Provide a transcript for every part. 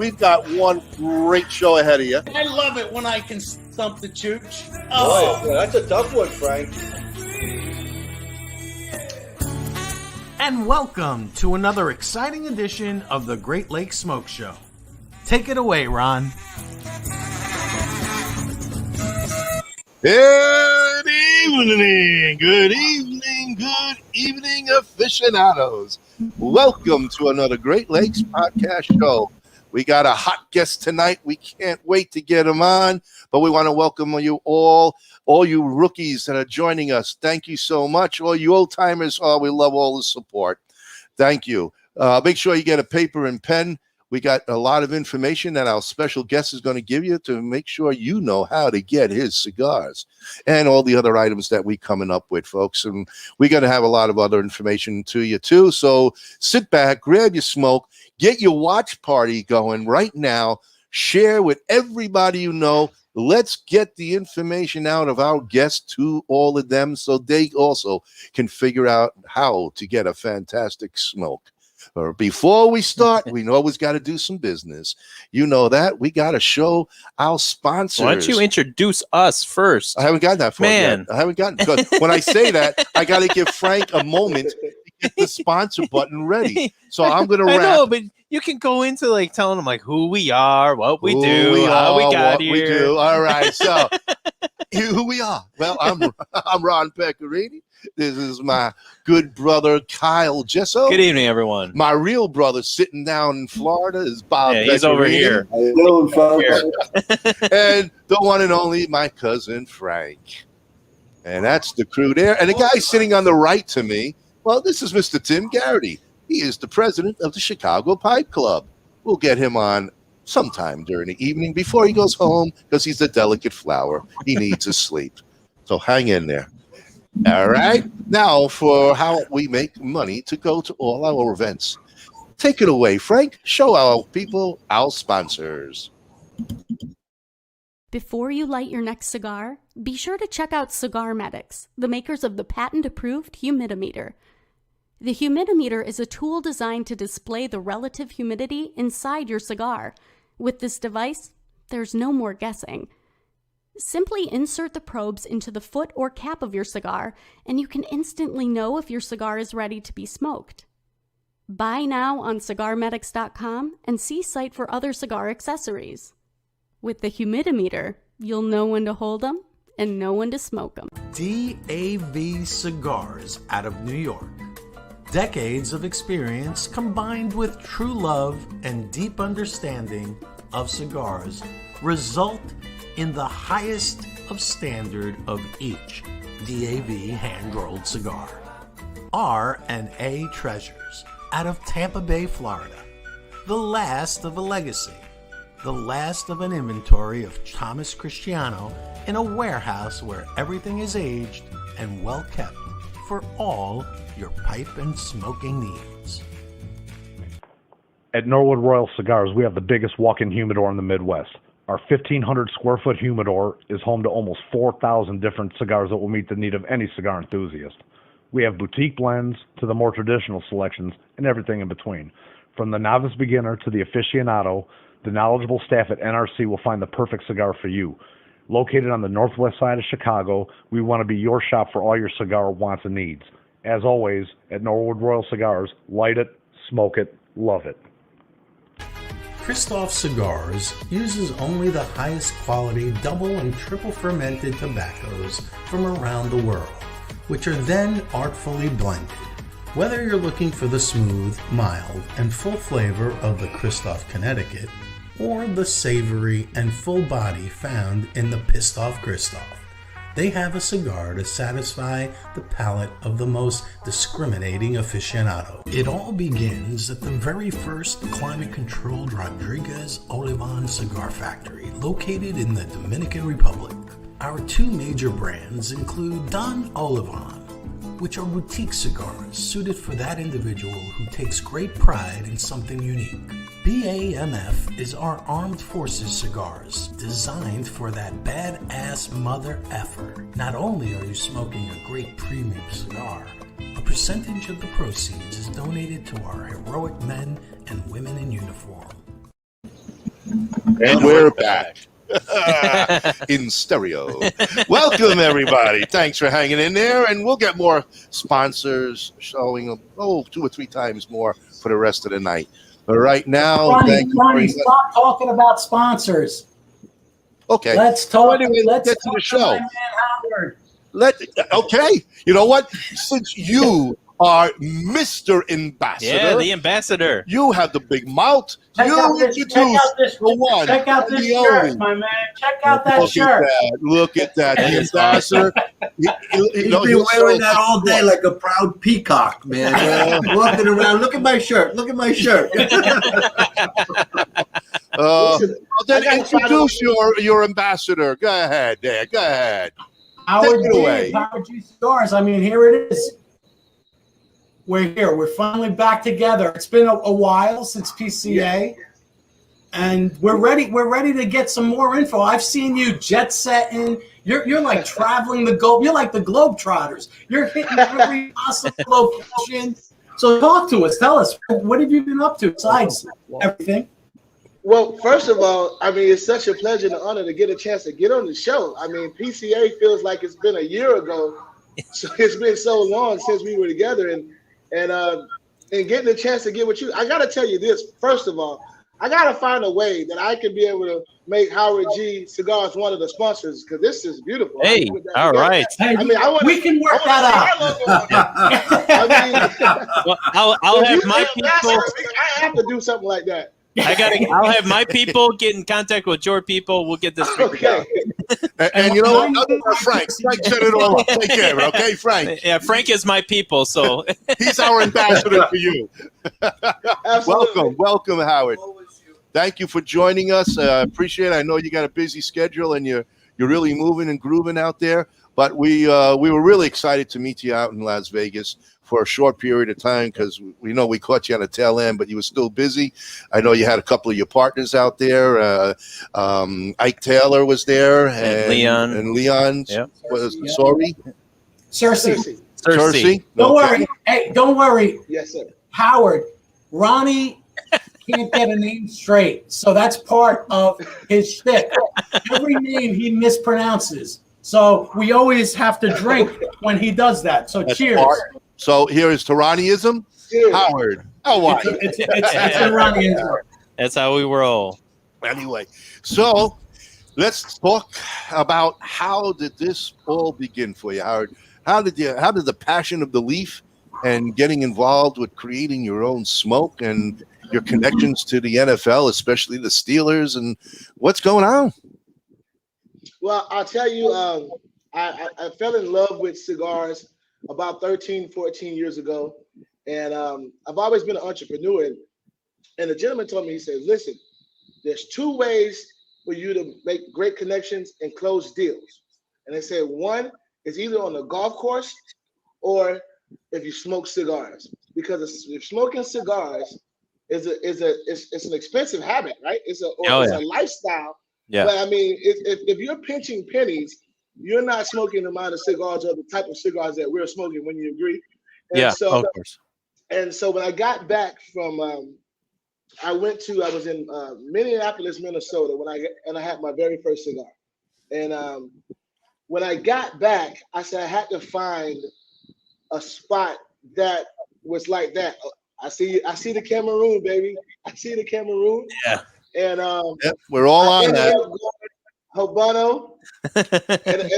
we've got one great show ahead of you. I love it when I can stump the chooch. Oh, boy, that's a tough one, Frank. And welcome to another exciting edition of the Great Lakes Smoke Show. Take it away, Ron. Good evening, aficionados. Welcome to another Great Lakes podcast show. We got a hot guest tonight. We can't wait to get him on, but we want to welcome you all you rookies that are joining us. Thank you so much. All you old timers, we love all the support. Thank you. Make sure you get a paper and pen. We got a lot of information that our special guest is going to give you to make sure you know how to get his cigars and all the other items that we coming up with, folks. And we're going to have a lot of other information to you too. So sit back, grab your smoke, get your watch party going right now. Share with everybody you know. Let's get the information out of our guests to all of them so they also can figure out how to get a fantastic smoke. Or before we start, we always got to do some business. You know that. We got to show our sponsors. Why don't you introduce us first? I haven't gotten that far yet. I haven't gotten, because when I say that, I got to give Frank a moment to get the sponsor button ready. So I'm going to wrap. I know, but you can go into like telling them like who we are, what we do, how we got here. We do. All right. So who we are. Well, I'm Ron Pecorini. This is my good brother, Kyle Jesso. Good evening, everyone. My real brother sitting down in Florida is Bob. Yeah, he's over here. How you doing, folks? And the one and only, my cousin, Frank. And that's the crew there. And the guy sitting on the right to me, well, this is Mr. Tim Garrity. He is the president of the Chicago Pipe Club. We'll get him on sometime during the evening before he goes home because he's a delicate flower. He needs his sleep. So hang in there. All right. Now for how we make money to go to all our events. Take it away, Frank. Show our people our sponsors. Before you light your next cigar, be sure to check out Cigar Medics, the makers of the patent-approved humidimeter. The humidimeter is a tool designed to display the relative humidity inside your cigar. With this device, there's no more guessing. Simply insert the probes into the foot or cap of your cigar, and you can instantly know if your cigar is ready to be smoked. Buy now on cigarmedics.com and see site for other cigar accessories. With the humidimeter, you'll know when to hold them and know when to smoke them. DAV Cigars out of New York. Decades of experience combined with true love and deep understanding of cigars result in the highest of standard of each DAV hand-rolled cigar. RnA Treasures out of Tampa Bay, Florida. The last of a legacy. The last of an inventory of Thomas Cristiano in a warehouse where everything is aged and well kept for all your pipe and smoking needs. At Norwood Royal Cigars, we have the biggest walk-in humidor in the Midwest. Our 1,500 square foot humidor is home to almost 4,000 different cigars that will meet the need of any cigar enthusiast. We have boutique blends to the more traditional selections and everything in between. From the novice beginner to the aficionado, the knowledgeable staff at NRC will find the perfect cigar for you. Located on the northwest side of Chicago, we want to be your shop for all your cigar wants and needs. As always, at Norwood Royal Cigars, light it, smoke it, love it. Kristoff Cigars uses only the highest quality double and triple fermented tobaccos from around the world, which are then artfully blended. Whether you're looking for the smooth, mild, and full flavor of the Kristoff Connecticut, or the savory and full body found in the Pissed Off Kristoff, they have a cigar to satisfy the palate of the most discriminating aficionado. It all begins at the very first climate-controlled Rodriguez Olivan cigar factory located in the Dominican Republic. Our two major brands include Don Olivan, which are boutique cigars suited for that individual who takes great pride in something unique. BAMF is our armed forces cigars, designed for that badass mother effer. Not only are you smoking a great premium cigar, a percentage of the proceeds is donated to our heroic men and women in uniform. And we're back in stereo. Welcome, everybody. Thanks for hanging in there. And we'll get more sponsors showing, 2 or 3 times more for the rest of the night. But right now, Ronnie, stop talking about sponsors. Okay. Let's talk. Let's get to the show. My man Howard. Okay. You know what? Since you are Mr. Ambassador. Yeah, the ambassador. You have the big mouth. Check out this shirt, my man. Check out that shirt. Look at that. The ambassador. He's been wearing that all day like a proud peacock, man. Walking around. Look at my shirt. Look at my shirt. Then introduce your ambassador. Go ahead there. Go ahead. Howard G Cigars. I mean, here it is. We're here. We're finally back together. It's been a while since PCA, and we're ready. We're ready to get some more info. I've seen you jet setting. You're like traveling the globe. You're like the Globetrotters. You're hitting every possible location. So talk to us. Tell us, what have you been up to besides everything? Well, first of all, I mean, it's such a pleasure and honor to get a chance to get on the show. I mean, PCA feels like it's been a year ago. So it's been so long since we were together, and getting a chance to get with you. I got to tell you this. First of all, I got to find a way that I can be able to make Howard G Cigars one of the sponsors, because this is beautiful. Hey, all right. Hey, I mean, we can work that out. Well, I'll have my people. I have to do something like that. I'll have my people get in contact with your people. We'll get this figured out. And you know what? Frank set it all up. Take care of it, okay, Frank? Yeah, Frank is my people, so he's our ambassador for you. Welcome, Howard. Thank you for joining us. Appreciate it. I know you got a busy schedule and you're really moving and grooving out there. But we were really excited to meet you out in Las Vegas for a short period of time, because we know we caught you on the tail end, but you were still busy. I know you had a couple of your partners out there. Ike Taylor was there, and Leon. Yep. Was sorry, Cersei. Don't worry. Hey, don't worry. Yes, sir. Howard, Ronnie can't get a name straight, so that's part of his shtick. Every name he mispronounces, so we always have to drink when he does that. So that's cheers. So here is Troianiism. Howard, how are you? It's Troianiism. That's how we roll. Anyway, so let's talk about how did this all begin for you, Howard? How did the passion of the leaf and getting involved with creating your own smoke and your connections to the NFL, especially the Steelers, and what's going on? Well, I'll tell you, I fell in love with cigars about 13, 14 years ago. And I've always been an entrepreneur. And the gentleman told me, he said, listen, there's 2 ways for you to make great connections and close deals. And they said, one is either on the golf course or if you smoke cigars. Because if smoking cigars it's an expensive habit, right? It's a lifestyle. Yeah. But I mean, if you're pinching pennies, you're not smoking the amount of cigars or the type of cigars that we're smoking. When you agree? And of course. And so when I got back from, I was in Minneapolis, Minnesota I had my very first cigar. And when I got back, I said I had to find a spot that was like that. I see the Cameroon, baby. I see the Cameroon. Yeah. And we're all on that. Habano, and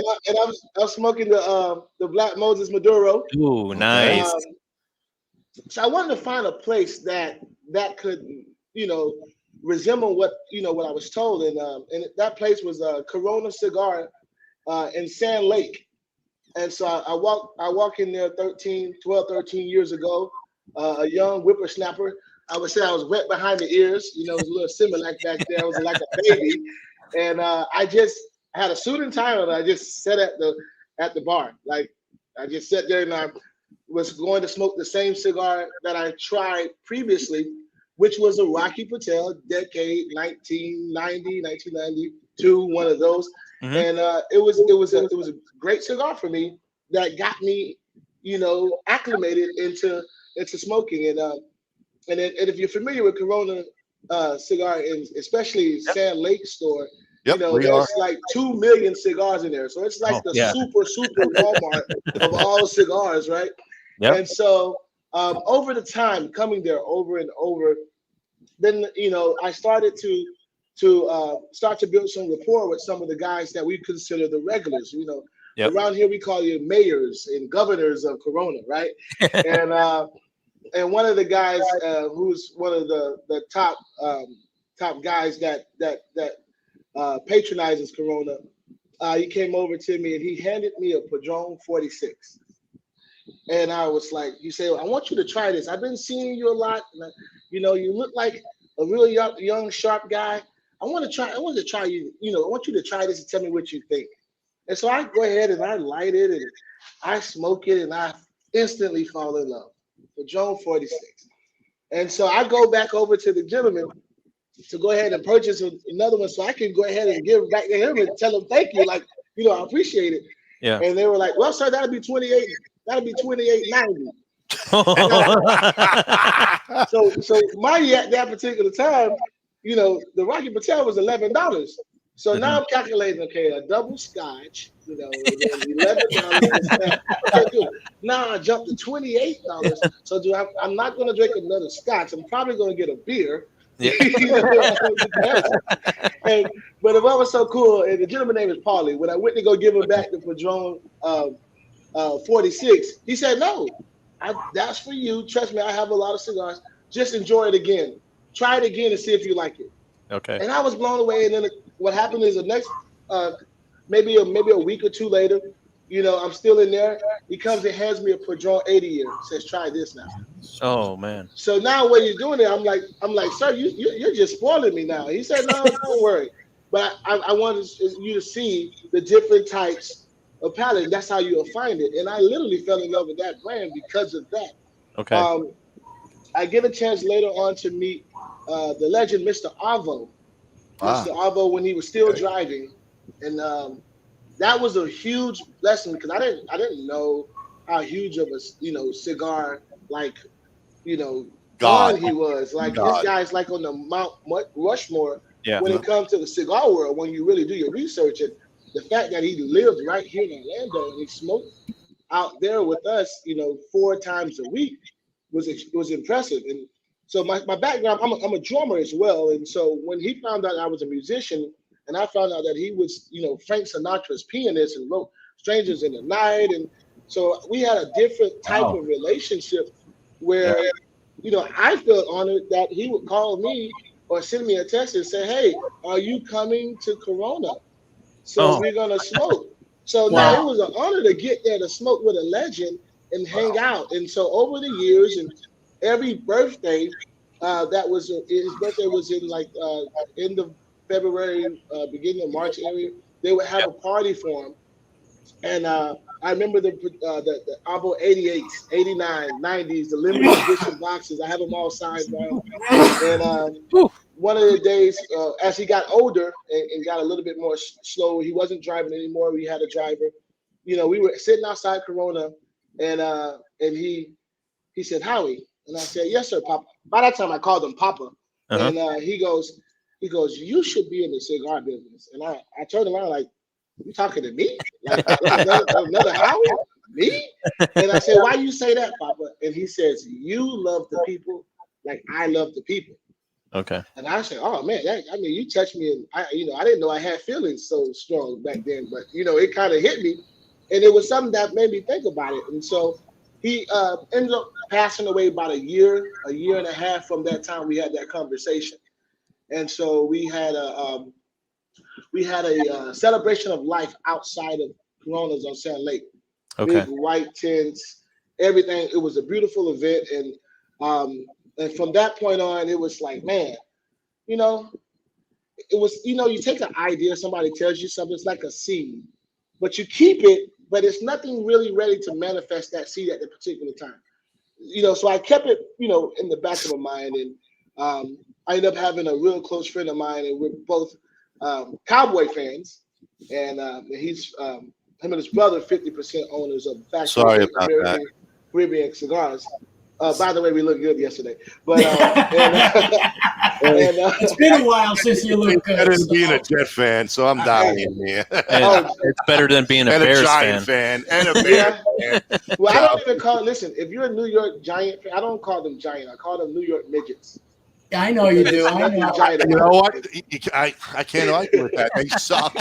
I'm smoking the Black Moses Maduro. Ooh, nice. So I wanted to find a place that could, resemble what I was told, and that place was Corona Cigar in Sand Lake. And so I walk in there 13 years ago, a young whippersnapper. I would say I was wet behind the ears. It was a little Similac back there. I was like a baby. And I just had a suit and tie on. I just sat at the bar. Like, I just sat there and I was going to smoke the same cigar that I tried previously, which was a Rocky Patel decade 1990, 1992, one of those. Mm-hmm. And it was a great cigar for me that got me, acclimated into smoking. And if you're familiar with Corona cigar, especially Sand Lake store. Yep, there's like 2 million cigars in there. So it's like super Walmart of all cigars, right? Yep. And so over the time coming there over and over, then I started to start to build some rapport with some of the guys that we consider the regulars. Yep. Around here we call you mayors and governors of Corona, right? and one of the guys who's one of the top guys that patronizes Corona, he came over to me and he handed me a Padron 46. And I was like, he said, I want you to try this. I've been seeing you a lot. And you look like a really young, sharp guy. I want to try you. I want you to try this and tell me what you think. And so I go ahead and I light it and I smoke it and I instantly fall in love. Padron 46. And so I go back over to the gentleman to go ahead and purchase another one so I can go ahead and give back to him and tell him thank you. Like, I appreciate it. Yeah. And they were like, well, sir, that'll be $28. That'll be $28.90. So money at that particular time, the Rocky Patel was $11. So now I'm calculating, okay, a double scotch, $11. Okay, now I jumped to $28. So I'm not going to drink another scotch. I'm probably going to get a beer. Yeah. But what was so cool, and the gentleman's name is Paulie, when I went to go give him back the Padron 46, he said, no, that's for you. Trust me, I have a lot of cigars. Just enjoy it again. Try it again and see if you like it. Okay. And I was blown away. And then what happened is the next, maybe a week or two later, I'm still in there. He comes and hands me a Padron 80 year. Says, try this now. Oh man. So now what he's doing it, I'm like, sir, you're just spoiling me now. He said, no, don't worry. But I wanted you to see the different types of palette. That's how you'll find it. And I literally fell in love with that brand because of that. Okay. I get a chance later on to meet the legend, Mr. Avo. Mr. Avo, when he was still driving. And that was a huge blessing because I didn't know how huge of a cigar God he was. Like this guy's like on the Mount Rushmore when it comes to the cigar world. When you really do your research, and the fact that he lived right here in Orlando and he smoked out there with us, 4 times a week was impressive. And so my background, I'm a drummer as well. And so when he found out I was a musician, and I found out that he was, Frank Sinatra's pianist and wrote Strangers in the Night. And so we had a different type of relationship where, I felt honored that he would call me or send me a text and say, hey, are you coming to Corona? So we're going to smoke. So now it was an honor to get there to smoke with a legend and hang out. And so over the years and every birthday, his birthday was in end of February, beginning of March area, they would have a party for him. And I remember the Avo 88s, 89, 90s, the limited edition boxes. I have them all signed now. And one of the days, as he got older and got a little bit more slow, he wasn't driving anymore. We had a driver. We were sitting outside Corona, and he said, Howie. And I said, yes, sir, Papa. By that time, I called him Papa. And he goes, you should be in the cigar business. And I turned around like, you talking to me? Like another Howard? Me? And I said, why you say that, Papa? And he says, you love the people like I love the people. Okay. And I said, oh man, you touched me, and I didn't know I had feelings so strong back then, but it kind of hit me, and it was something that made me think about it. And so he ended up passing away about a year and a half from that time we had that conversation. And so we had a celebration of life outside of Coronas on Sand Lake. Okay. Big white tents, everything. It was a beautiful event, and from that point on, it was like, man, it was, you take an idea, somebody tells you something, it's like a seed, but you keep it, but it's nothing really ready to manifest that seed at the particular time. So I kept it, in the back of my mind, and I ended up having a real close friend of mine, and we're both Cowboy fans, and he's him and his brother 50% owners of Fashion American Caribbean Cigars. By the way, we looked good yesterday. But it's been a while since you looked good. Better than being a Jet fan, so I'm dying here. It's better than being a and Bears a Giant fan. And a Bears fan. Well, I don't even call. Listen, if you're a New York Giant fan, I don't call them Giant. I call them New York midgets. Yeah, I know you do. I know. You know what? I can't argue with that. They suck.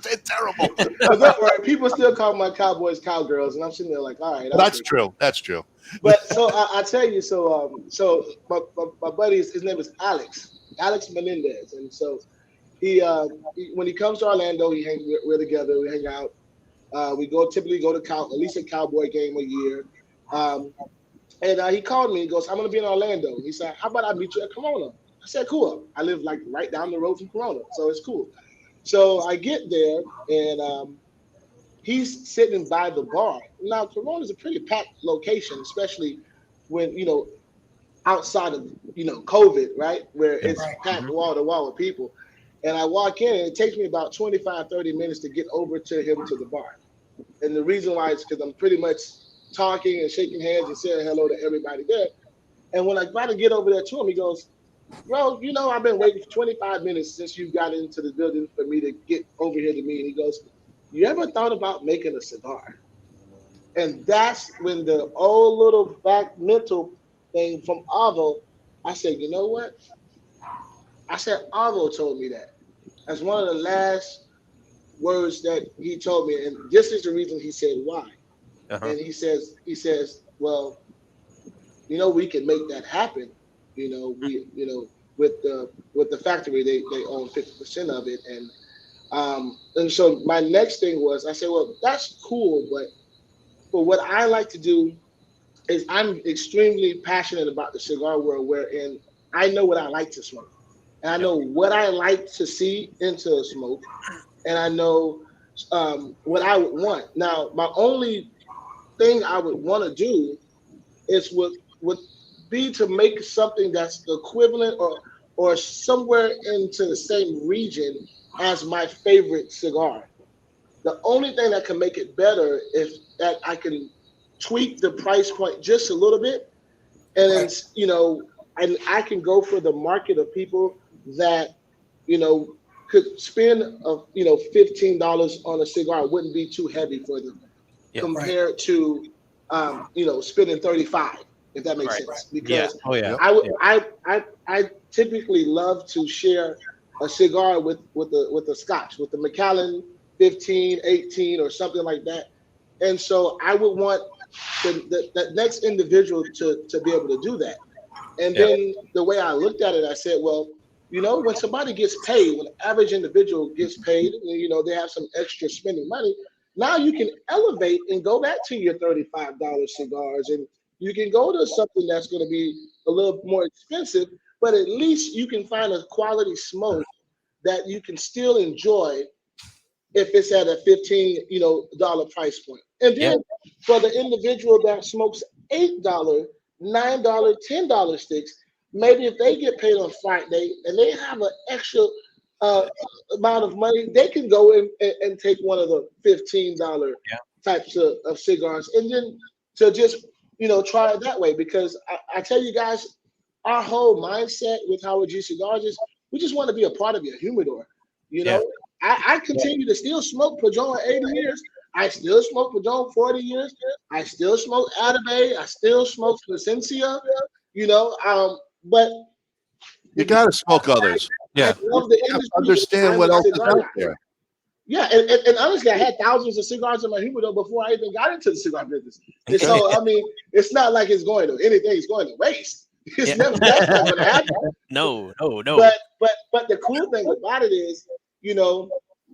They're terrible. But don't worry, people still call my Cowboys cowgirls, and I'm sitting there like, all right. That's true. That's true. But so I tell you, so my buddy, his name is Alex Menendez, and so he when he comes to Orlando, we're together, we hang out. We typically go to at least a Cowboy game a year. And he called me. He goes, I'm going to be in Orlando. He said, how about I meet you at Corona? I said, cool. I live like right down the road from Corona, so it's cool. So I get there, and he's sitting by the bar. Now, Corona is a pretty packed location, especially when, outside of, COVID, right, where it's packed wall to wall with people. And I walk in, and it takes me about 25, 30 minutes to get over to him to the bar. And the reason why is because I'm pretty much talking and shaking hands and saying hello to everybody there. And when I try to get over there to him, he goes, bro, I've been waiting for 25 minutes since you got into the building for me to get over here to me. And he goes, you ever thought about making a cigar? And that's when the old little back mental thing from Avo, I said, you know what? I said, Avo told me that. That's one of the last words that he told me. And this is the reason he said why. And he says, well, we can make that happen. With the factory, they own 50% of it. And so my next thing was, I said, well, that's cool, but what I like to do is I'm extremely passionate about the cigar world, wherein I know what I like to smoke. And I know what I like to see into a smoke. And I know what I would want. Now, my only thing I would want to do is would be to make something that's equivalent or somewhere into the same region as my favorite cigar. The only thing that can make it better is that I can tweak the price point just a little bit, and it's, and I can go for the market of people that could spend $15 on a cigar. It wouldn't be too heavy for them. Compared to, spending $35, if that makes sense. Because I typically love to share a cigar with a Scotch, with the Macallan 15, 18, or something like that. And so I would want the next individual to be able to do that. And then the way I looked at it, I said, well, when somebody gets paid, when an average individual ges paid, they have some extra spending money. Now you can elevate and go back to your $35 cigars, and you can go to something that's going to be a little more expensive, but at least you can find a quality smoke that you can still enjoy if it's at a $15 price point. And then for the individual that smokes $8, $9, $10 sticks, maybe if they get paid on Friday and they have an extra amount of money, they can go and take one of the $15 types of cigars, and then to just try it that way. Because I tell you guys, our whole mindset with Howard G Cigars is we just want to be a part of your humidor. I continue to still smoke Padron 80 years. I still smoke Padron 40 years. I still smoke Atabey. I still smoke Placencia. But you got to smoke others. I love the industry. Understand what else is out there. Yeah, and honestly, I had thousands of cigars in my humidor before I even got into the cigar business. And so, I mean, it's not like it's going to anything. It's going to waste. It's never that's not going to happen. No. But the cool thing about it is,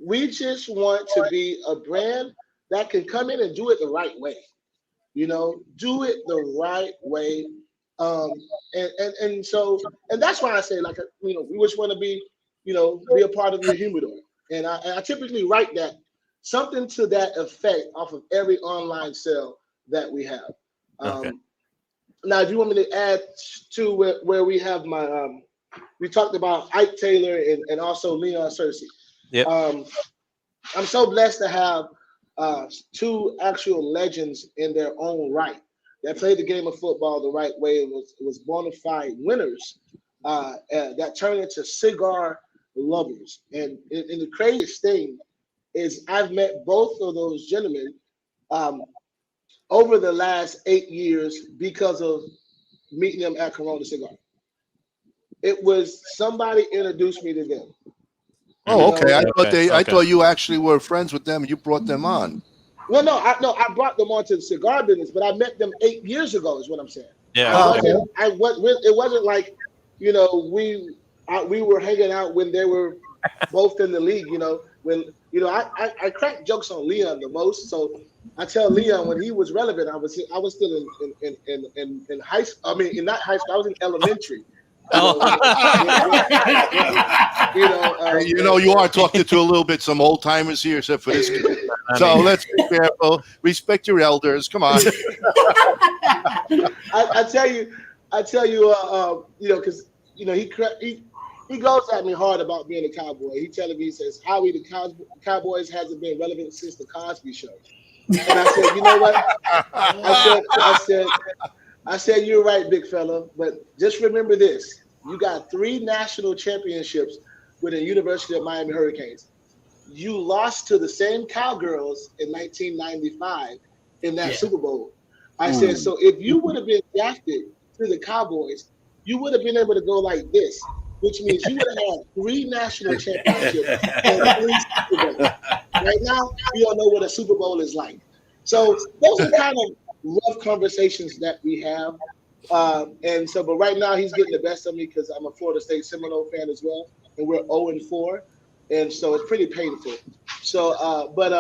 we just want to be a brand that can come in and do it the right way. Do it the right way. And that's why I say, we just want to be a part of your humidor. And I typically write that something to that effect off of every online sale that we have. Now, if you want me to add to where we have my, we talked about Ike Taylor and also Leon Searcy. Yep. I'm so blessed to have two actual legends in their own right. that played the game of football the right way and was bona fide winners that turned into cigar lovers. And the craziest thing is I've met both of those gentlemen over the last 8 years because of meeting them at Corona Cigar. It was somebody introduced me to them. Oh, okay. I thought you actually were friends with them and you brought them on. Well, I brought them onto the cigar business, but I met them 8 years ago, is what I'm saying. Yeah. It wasn't like, you know, we were hanging out when they were both in the league, you know, when, you know, I crack jokes on Leon the most. So I tell Leon when he was relevant, I was still in high school. I mean, not high school, I was in elementary. You are talking to a little bit some old timers here, except for this kid. So let's be careful. Respect your elders. Come on. I tell you, you know, because you know he goes at me hard about being a cowboy. He telling me, he says, Howie, the Cowboys hasn't been relevant since the Cosby Show. And I said, you know what? I said, you're right, big fella, but just remember this. You got 3 national championships with the University of Miami Hurricanes. You lost to the same Cowgirls in 1995 in that Super Bowl. I said, so if you would have been drafted to the Cowboys, you would have been able to go like this, which means you would have had 3 national championships and 3 Super Bowls. Right now, we don't know what a Super Bowl is like. So those are kind of rough conversations that we have, but right now he's getting the best of me because I'm a Florida State Seminole fan as well, and we're 0-4, and so it's pretty painful. So, but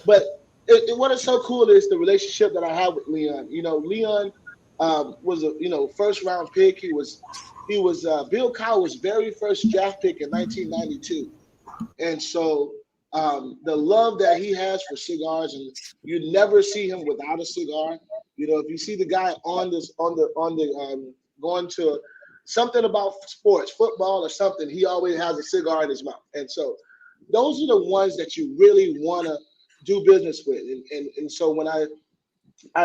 what is so cool is the relationship that I have with Leon. You know, Leon was a first round pick. He was Bill Cowher's very first draft pick in 1992, and so. The love that he has for cigars, and you never see him without a cigar. You know, if you see the guy going to something about sports, football or something, he always has a cigar in his mouth. And so those are the ones that you really want to do business with. And so when I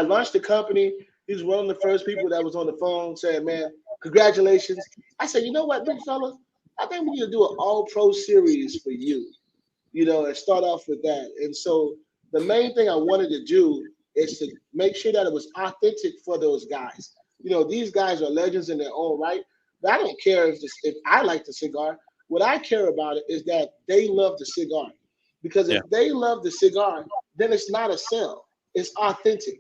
launched the company, he was one of the first people that was on the phone saying, man, congratulations. I said, you know what, big fella, I think we need to do an all-pro series for you. You know, and start off with that. And so the main thing I wanted to do is to make sure that it was authentic for those guys. You know, these guys are legends in their own right. But I don't care if I like the cigar. What I care about it is that they love the cigar. Because if they love the cigar, then it's not a sell. It's authentic,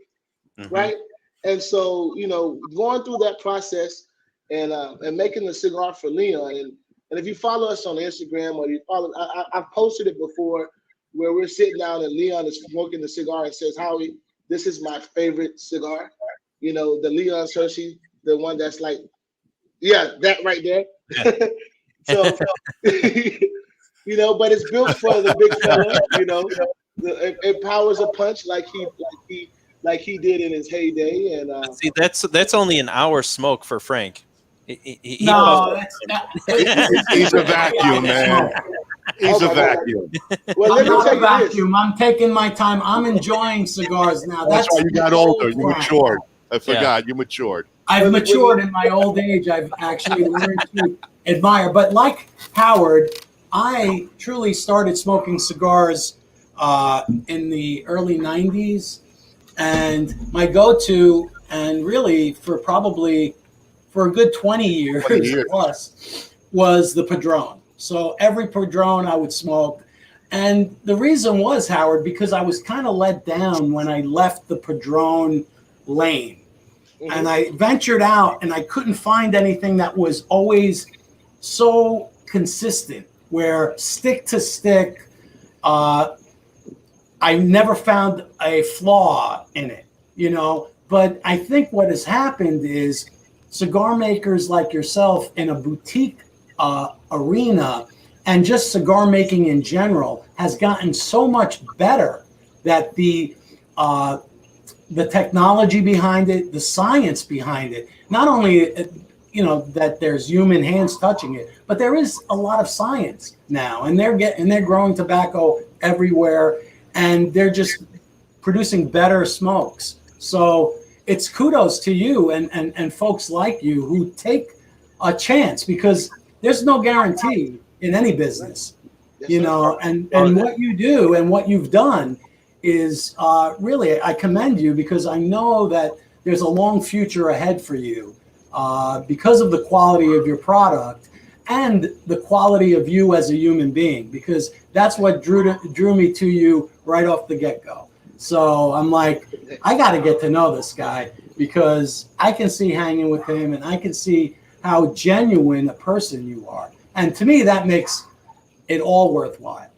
right? And so, you know, going through that process and making the cigar for Leon, and if you follow us on Instagram or you follow, I've posted it before where we're sitting down and Leon is smoking the cigar and says, Howie, this is my favorite cigar. You know, the Leon Hershey, the one that's like, that right there. So, you know, but it's built for the big fella, you know, it powers a punch like he did in his heyday. And see, that's only an hour smoke for Frank. That's not. He's a vacuum, man. He's a vacuum. Well, I'm not a vacuum. I'm taking my time. I'm enjoying cigars now. That's why you got older. You matured. I forgot. You matured. I've matured in my old age. I've actually learned to admire. But like Howard, I truly started smoking cigars in the early 90s. And my go-to, and really for a good 20 years plus, was the Padron. So every Padron I would smoke. And the reason was, Howard, because I was kind of let down when I left the Padron lane. And I ventured out and I couldn't find anything that was always so consistent, where stick to stick, I never found a flaw in it, you know. But I think what has happened is cigar makers like yourself in a boutique arena and just cigar making in general has gotten so much better that the technology behind it, the science behind it, not only that there's human hands touching it, but there is a lot of science now, and they're growing tobacco everywhere, and they're just producing better smokes. So it's kudos to you and folks like you who take a chance, because there's no guarantee in any business, you know, and what you do and what you've done is really, I commend you, because I know that there's a long future ahead for you because of the quality of your product and the quality of you as a human being, because that's what drew me to you right off the get-go. So I'm like, I got to get to know this guy, because I can see hanging with him and I can see how genuine a person you are. And to me, that makes it all worthwhile.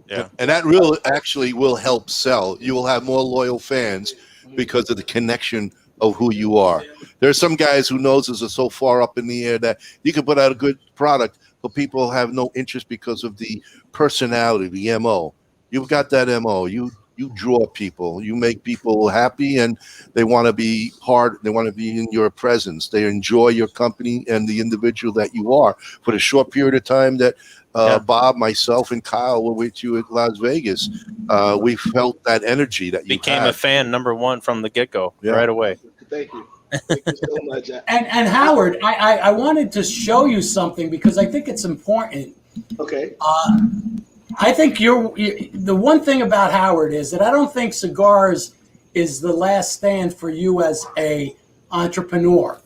Yeah, and that really actually will help sell. You will have more loyal fans because of the connection of who you are. There are some guys who noses are so far up in the air that you can put out a good product, but people have no interest because of the personality, the MO. You've got that MO. You draw people. You make people happy, and they want to be part. They want to be in your presence. They enjoy your company and the individual that you are. For the short period of time that Bob, myself, and Kyle were with you at Las Vegas, we felt that energy that you became had. a fan #1 from the get-go right away. Thank you. Thank you so much. And Howard, I wanted to show you something, because I think it's important. Okay. I think the one thing about Howard is that I don't think cigars is the last stand for you as a entrepreneur.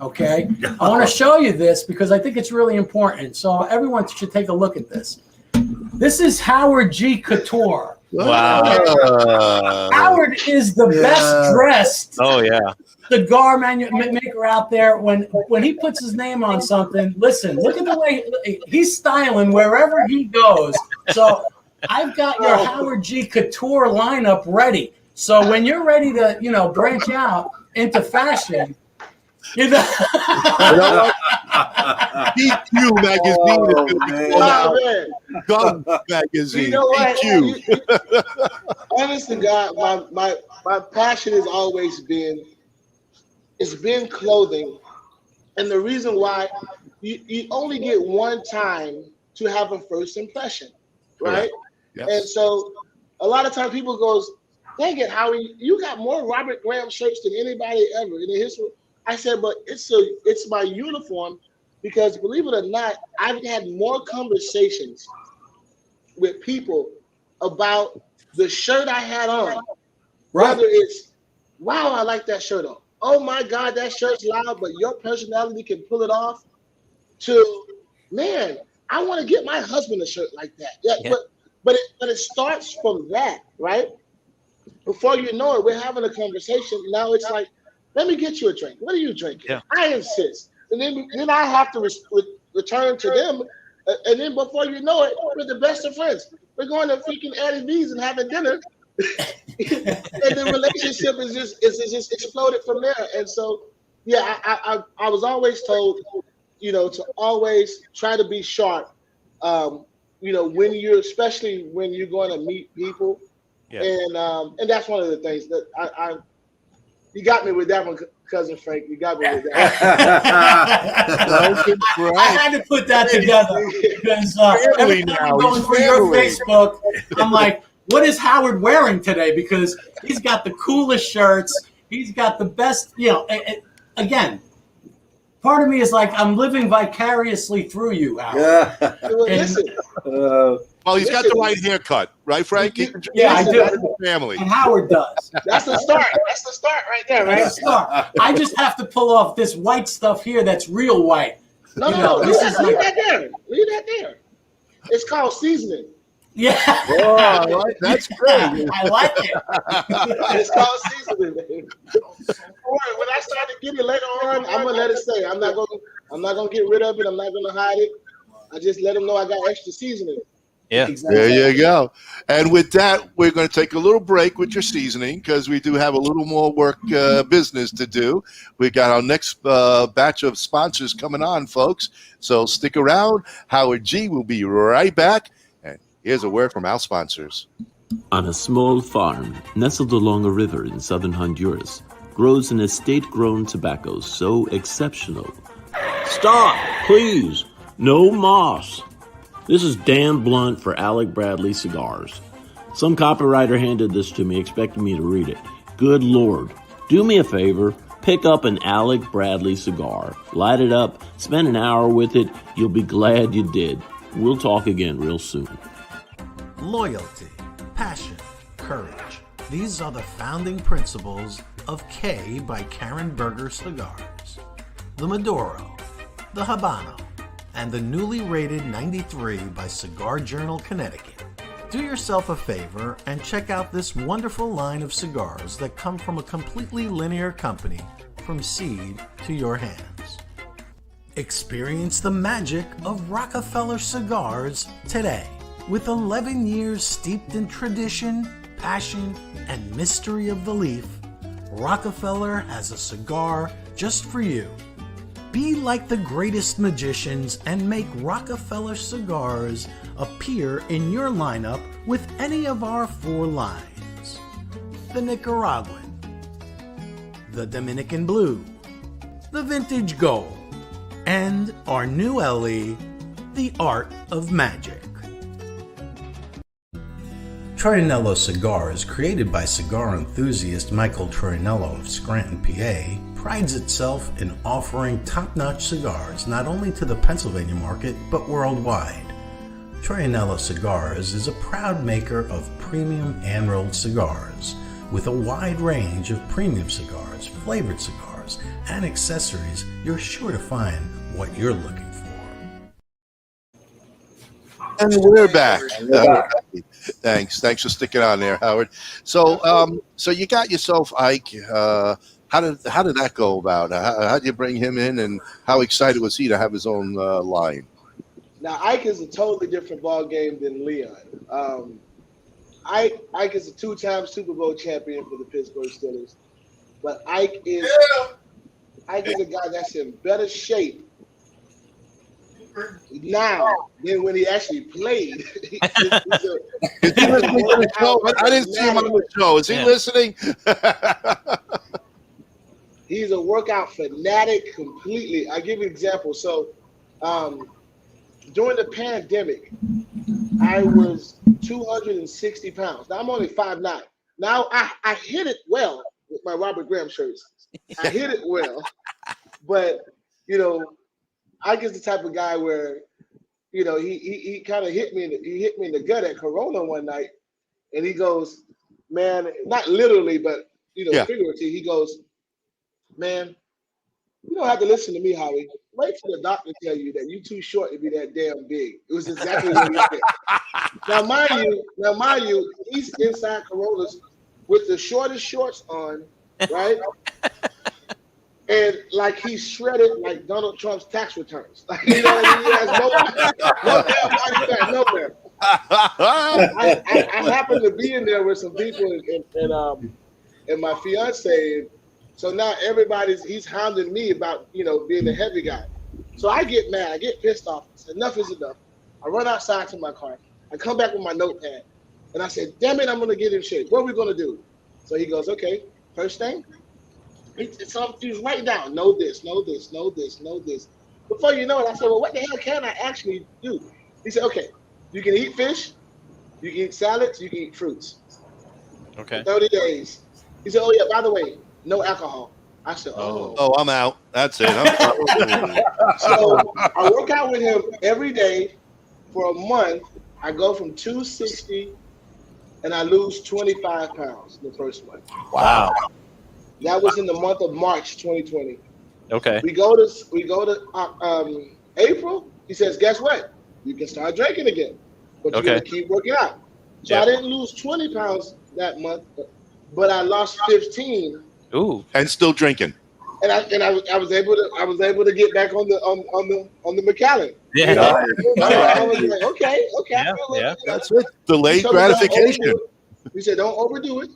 Okay. I want to show you this because I think it's really important. So everyone should take a look at this. This is Howard G Couture. Wow. Howard is the best dressed cigar maker out there. When he puts his name on something, listen, look at the way he's styling wherever he goes. So I've got your Howard G Couture lineup ready. So when you're ready to, branch out into fashion, DQ magazine is going to be out. Gumbs magazine. You know what? DQ. Honest to God, my passion has always been, it's been clothing. And the reason why you only get one time to have a first impression, right? Yes. And so a lot of times people goes, dang it, Howie, you got more Robert Graham shirts than anybody ever in the history. I said, but it's my uniform, because believe it or not, I've had more conversations with people about the shirt I had on. Right. Whether it's, wow, I like that shirt on. Oh my God, that shirt's loud, but your personality can pull it off. To, man, I want to get my husband a shirt like that. Yeah. But it starts from that, right? Before you know it, we're having a conversation. Now it's like, let me get you a drink. What are you drinking? Yeah. I insist. And then I have to return to them. And then before you know it, we're the best of friends. We're going to freaking Eddie V's and having dinner. And the relationship is just exploded from there. And so, yeah, I was always told, to always try to be sharp. Especially when you're going to meet people. Yeah. And that's one of the things that you got me with that one, Cousin Frank. You got me with that. I had to put that together because every time I'm going through your Facebook, I'm like, what is Howard wearing today? Because he's got the coolest shirts. He's got the best, again, part of me is like, I'm living vicariously through you, Howard. Well, he's got the right haircut, right, Frank? Yeah, I do. Family. And Howard does. That's the start. That's the start right there, right? That's the start. I just have to pull off this white stuff here that's real white. No, leave that there. Leave that there. It's called seasoning. Yeah. Oh, that's great. I like it. It's called seasoning, man. When I start to get it later on, I'm gonna let it stay. I'm not gonna get rid of it. I'm not gonna hide it. I just let them know I got extra seasoning. Yeah. Exactly. There you go. And with that, we're going to take a little break with your seasoning because we do have a little more work business to do. We got our next batch of sponsors coming on, folks. So stick around. Howard G will be right back. And here's a word from our sponsors. On a small farm nestled along a river in southern Honduras grows an estate-grown tobacco so exceptional. Stop, please. No moss. This is Dan Blunt for Alec Bradley Cigars. Some copywriter handed this to me expecting me to read it. Good Lord. Do me a favor, pick up an Alec Bradley cigar, light it up, spend an hour with it. You'll be glad you did. We'll talk again real soon. Loyalty, passion, courage. These are the founding principles of K by Karen Berger Cigars. The Maduro, the Habano, and the newly rated 93 by Cigar Journal Connecticut. Do yourself a favor and check out this wonderful line of cigars that come from a completely linear company from seed to your hands. Experience the magic of Rockefeller Cigars today. With 11 years steeped in tradition, passion, and mystery of the leaf, Rockefeller has a cigar just for you. Be like the greatest magicians and make Rockefeller Cigars appear in your lineup with any of our 4 lines. The Nicaraguan, the Dominican Blue, the Vintage Gold, and our new LE, the Art of Magic. Troianiello Cigars, created by cigar enthusiast Michael Troianiello of Scranton, PA, prides itself in offering top-notch cigars not only to the Pennsylvania market, but worldwide. Troianiello Cigars is a proud maker of premium hand-rolled cigars, with a wide range of premium cigars, flavored cigars, and accessories. You're sure to find what you're looking for. And we're back. Thanks for sticking on there, Howard. So, so you got yourself Ike. How did that go about? How did you bring him in, and how excited was he to have his own line? Now, Ike is a totally different ball game than Leon. Ike is a 2-time Super Bowl champion for the Pittsburgh Steelers, but Ike is a guy that's in better shape now than when he actually played. Is he listening to the show? I didn't see him on the show. Is he listening? He's a workout fanatic completely. I'll give you an example. So during the pandemic, I was 260 pounds. Now I'm only 5'9". Now I hit it well with my Robert Graham shirts. I hit it well, but I guess the type of guy where, he kind of hit me in the gut at Corona one night, and he goes, man, not literally, but figuratively, he goes, man, you don't have to listen to me, Howie. Wait till the doctor tell you that you're too short to be that damn big. It was exactly what he said. Now, mind you, he's inside Coronas with the shortest shorts on, right? And like he's shredded like Donald Trump's tax returns. Like, he has no damn body fat nowhere. I happened to be in there with some people and my fiance. So now he's hounding me about, being the heavy guy. So I get mad, I get pissed off. I said, enough is enough. I run outside to my car. I come back with my notepad. And I said, damn it, I'm going to get in shape. What are we going to do? So he goes, okay, first thing. So he's writing down, know this. Before you know it, I said, well, what the hell can I actually do? He said, okay, you can eat fish, you can eat salads, you can eat fruits. Okay. 30 days. He said, oh, yeah, by the way, no alcohol. I said, Oh, I'm out. That's it. So I work out with him every day for a month. I go from 260 and I lose 25 pounds the first month. Wow. That was in the month of March 2020. Okay. We go to April. He says, guess what? You can start drinking again, but you got to keep working out. So I didn't lose 20 pounds that month, but I lost 15. Ooh. And still drinking. And I was able to get back on the Macallan. Yeah. I was like, okay. Yeah. That's it. Delayed gratification. We said don't overdo it,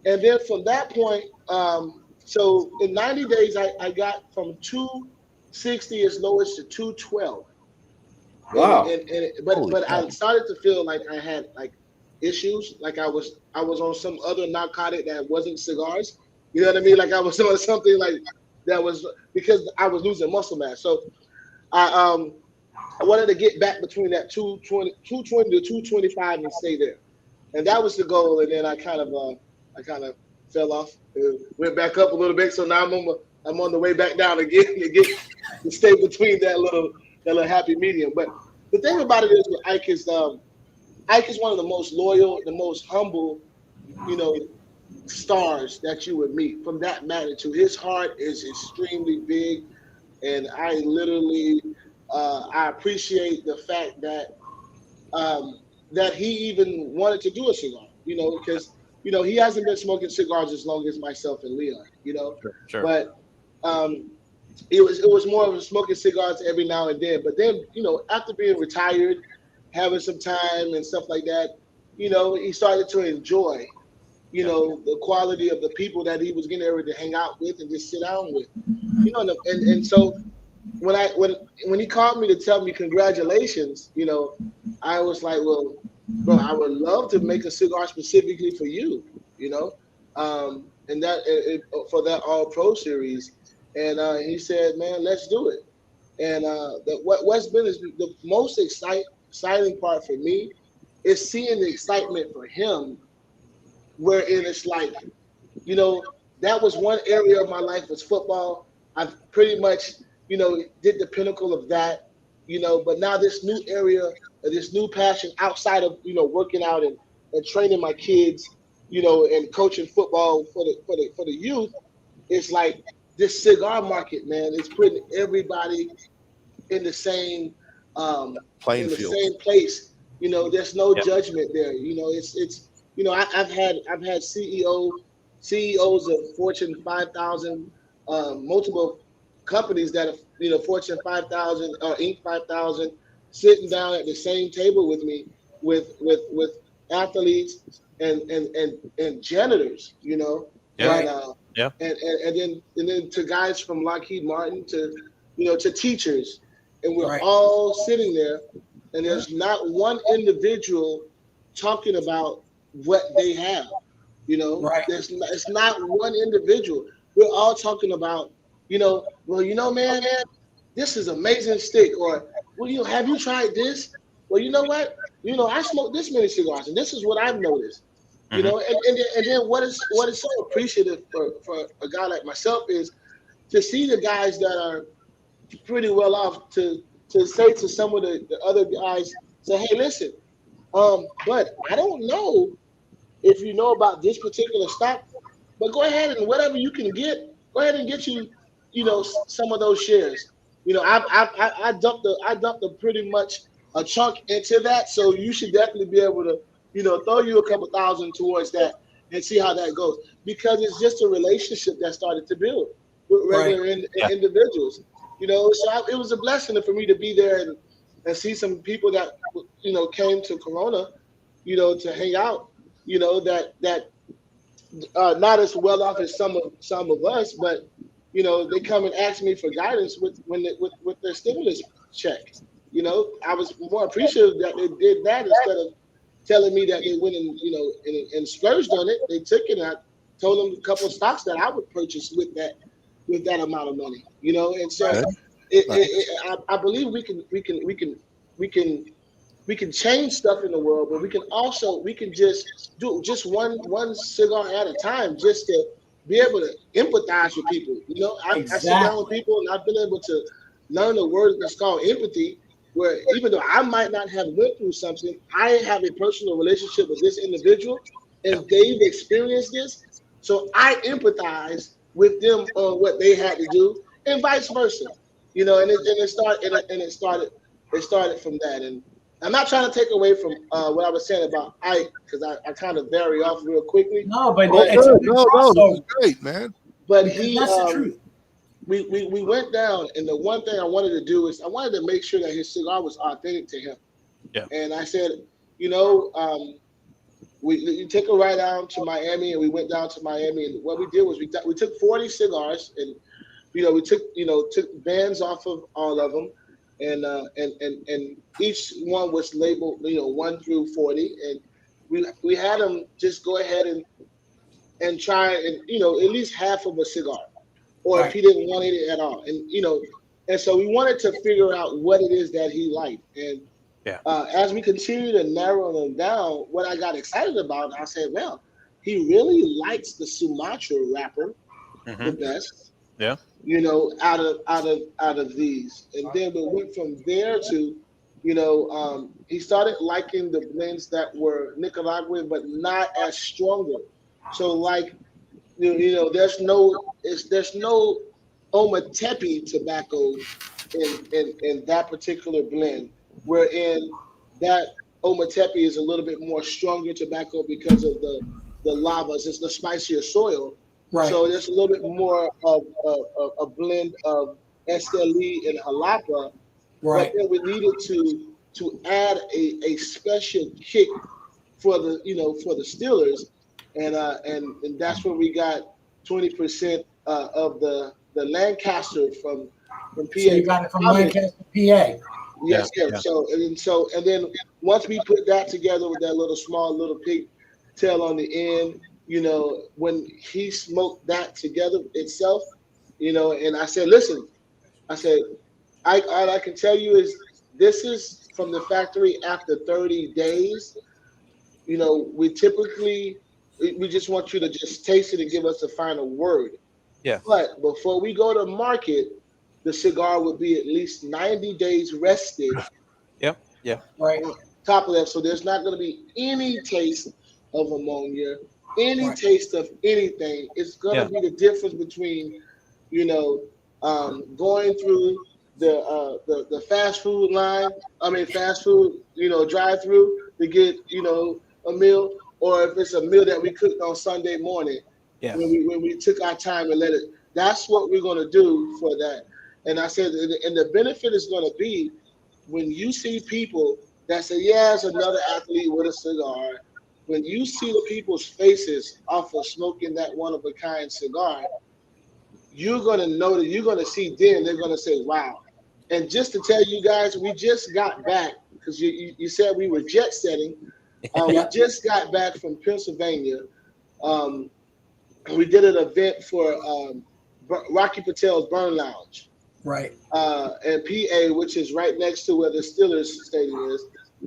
and then from that point, so in 90 days, I got from 260 as low as to 212. Wow. But I started to feel like I had like issues, like I was on some other narcotic that wasn't cigars. You know what I mean? Like I was on something like that was because I was losing muscle mass. So I wanted to get back between that 220 to 225 and stay there, and that was the goal. And then I kind of fell off, went back up a little bit. So now I'm on the way back down again to stay between that little happy medium. But the thing about it is with Ike is one of the most loyal, the most humble, stars that you would meet from that magnitude. His heart is extremely big, and I literally I appreciate the fact that that he even wanted to do a cigar, because he hasn't been smoking cigars as long as myself and Leon, Sure. But it was more of a smoking cigars every now and then. But then, after being retired, having some time and stuff like that, he started to enjoy, the quality of the people that he was getting ready to hang out with and just sit down with, and so when he called me to tell me congratulations, I was like, well, bro, I would love to make a cigar specifically for you, and that for that All Pro series. And he said, man, let's do it. And what's been the most exciting part for me is seeing the excitement for him, wherein it's like, that was one area of my life was football. I've pretty much, did the pinnacle of that, but now this new area, this new passion outside of, working out and training my kids, and coaching football for the youth, it's like this cigar market, man, it's putting everybody in the same playing field, same place. There's no judgment there. It's I've had CEOs of Fortune 5,000, multiple companies that are Fortune 5,000 or Inc. 5,000 sitting down at the same table with me with athletes and janitors, and then to guys from Lockheed Martin to teachers, and we're all sitting there, and there's not one individual talking about what they have, it's not one individual. We're all talking about, man, this is amazing stick, or have you tried this? Well, you know what? I smoke this many cigars, and this is what I've noticed. And then what is so appreciative for a guy like myself is to see the guys that are pretty well off to say to some of the other guys, say, hey, listen, but I don't know if you know about this particular stock, but go ahead and whatever you can get, go ahead and get some of those shares. I dumped a pretty much a chunk into that, so you should definitely be able to, throw you a couple thousand towards that and see how that goes, because it's just a relationship that started to build with regular individuals. So it was a blessing for me to be there and see some people that came to Corona, to hang out, that not as well off as some of us, but they come and ask me for guidance with their stimulus check. I was more appreciative that they did that instead of telling me that they went and splurged on it. They took it. And I told them a couple of stocks that I would purchase with that amount of money. And so I believe we can change stuff in the world, but we can just do just one cigar at a time, just to be able to empathize with people. I sit down with people, and I've been able to learn a word that's called empathy, where even though I might not have went through something, I have a personal relationship with this individual, and they've experienced this, so I empathize with them on what they had to do, and vice versa. And it started from that. And I'm not trying to take away from what I was saying about Ike, because I kind of vary off real quickly. No, but it's great, man. But that's the truth. We went down, and the one thing I wanted to do is I wanted to make sure that his cigar was authentic to him. Yeah. And I said, we took a ride down to Miami, and we went down to Miami, and what we did was we took 40 cigars, and we took bands off of all of them, and each one was labeled 1 through 40, and we had them just go ahead and try and at least half of a cigar, or if he didn't want it at all, and so we wanted to figure out what it is that he liked. And as we continue to narrow them down, what I got excited about, I said, well, he really likes the Sumatra wrapper the best. Yeah. You know, out of these, and then we went from there to, you know, he started liking the blends that were Nicaraguan but not as stronger. So like, you know, there's no Ometepe tobacco in that particular blend, wherein that Ometepe is a little bit more stronger tobacco because of the lavas. It's the spicier soil. Right. So there's a little bit more of a blend of Esteli and Jalapa. Right. But then we needed to add a special kick for the, you know, for the Steelers, and that's where we got 20% of the Lancaster from PA. So you got it from Lancaster, PA. Yes. So and then once we put that together with that little pigtail on the end, you know, when he smoked that together itself, you know, and I said, listen, all I can tell you is this is from the factory after 30 days. You know, we just want you to just taste it and give us a final word. Yeah. But before we go to market, the cigar would be at least 90 days rested. Yep. Yeah. Right. On top of that, so there's not going to be any taste of ammonia, any taste of anything. It's going to be the difference between, you know, going through the fast food line. I mean, fast food, you know, drive-through to get, you know, a meal, or if it's a meal that we cooked on Sunday morning. Yeah. When we took our time and let it. That's what we're going to do for that. And I said, and the benefit is going to be when you see people that say, yeah, it's another athlete with a cigar. When you see the people's faces off of smoking that one-of-a-kind cigar, you're going to know that you're going to see them. They're going to say, wow. And just to tell you guys, we just got back, because you said we were jet setting. We just got back from Pennsylvania. We did an event for Rocky Patel's Burn Lounge. Right. And PA, which is right next to where the Steelers stadium is.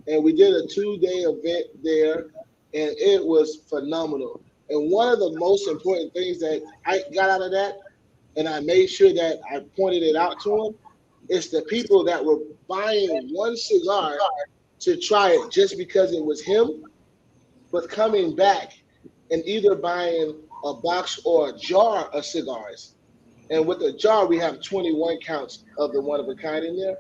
And we did a 2-day event there, and it was phenomenal. And one of the most important things that I got out of that, and I made sure that I pointed it out to them, is the people that were buying one cigar to try it just because it was him, but coming back and either buying a box or a jar of cigars. And with the jar, we have 21 counts of the one-of-a-kind in there.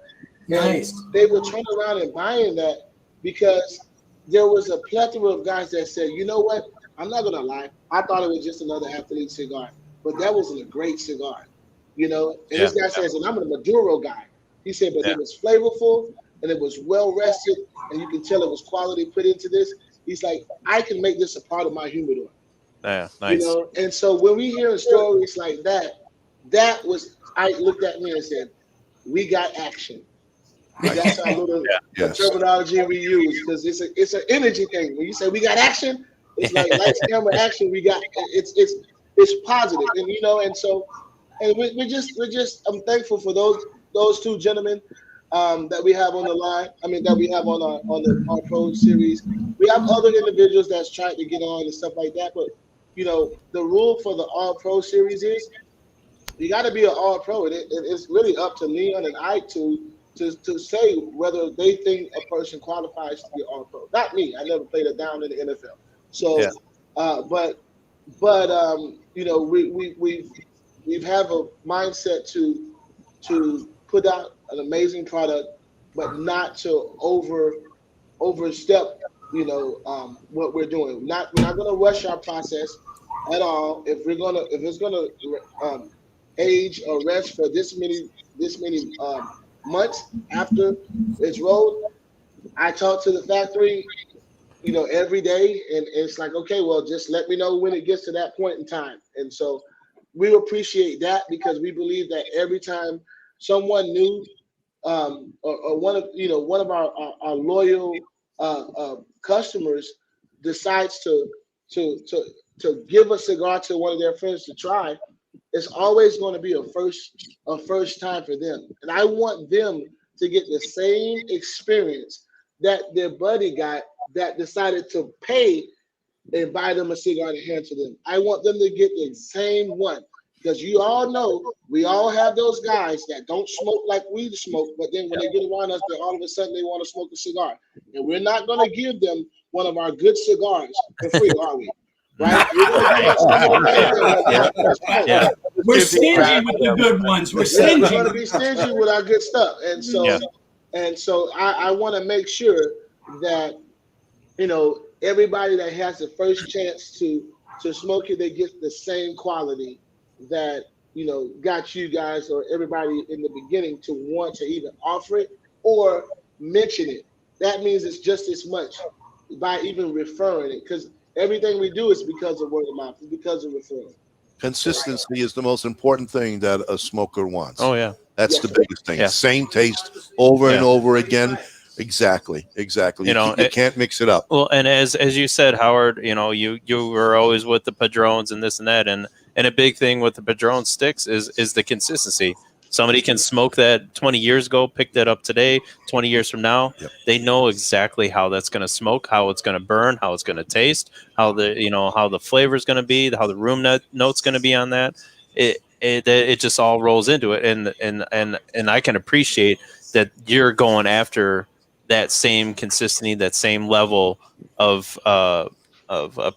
Nice. And they would turn around and buying that because there was a plethora of guys that said, you know what? I'm not going to lie. I thought it was just another athlete cigar, but that wasn't a great cigar, you know? And this guy says, and I'm a Maduro guy. He said, but it was flavorful and it was well rested, and you can tell it was quality put into this. He's like, I can make this a part of my humidor. Yeah, nice. You know, and so when we hear stories like that, I looked at me and said, we got action. That's our little terminology we use, because it's an energy thing. When you say we got action, it's like lights, camera, action. We got it's positive, and you know, and so, and we're just I'm thankful for those two gentlemen that we have on the line. I mean, that we have on our Pro series. We have other individuals that's trying to get on and stuff like that, but you know, the rule for the All Pro series is you got to be an All Pro. It's really up to Leon and Ike to say whether they think a person qualifies to be an All Pro. Not me. I never played it down in the NFL. So, but you know, we have a mindset to put out an amazing product, but not to overstep, you know, what we're doing. We're not going to rush our process at all. If it's gonna age or rest for this many months after it's rolled, I talk to the factory, you know, every day, and it's like, okay, well, just let me know when it gets to that point in time. And so we appreciate that, because we believe that every time someone new or one of our loyal customers decides to give a cigar to one of their friends to try, it's always going to be a first time for them. And I want them to get the same experience that their buddy got that decided to pay and buy them a cigar to hand to them. I want them to get the same one. Because you all know, we all have those guys that don't smoke like we smoke, but then when they get around us, then all of a sudden they want to smoke a cigar. And we're not going to give them one of our good cigars for free, are we? Right? We're stingy with the good ones. We're stingy. We're going to be stingy with our good stuff. And so I want to make sure that, you know, everybody that has the first chance to smoke it, they get the same quality that, you know, got you guys or everybody in the beginning to want to even offer it or mention it. That means it's just as much by even referring it, because everything we do is because of word of mouth, it's because of referring. Consistency is the most important thing that a smoker wants. Oh yeah, that's the biggest thing. Same taste over and over again. Exactly. You know, you can't mix it up. Well, and as you said, Howard, you know, you were always with the Padrones and this and that, and a big thing with the Padron sticks is the consistency. Somebody can smoke that 20 years ago, pick that up today, 20 years from now. Yep. They know exactly how that's going to smoke, how it's going to burn, how it's going to taste, how the flavor is going to be, how the room note's going to be on that. It just all rolls into it, and I can appreciate that you're going after that same consistency, that same level of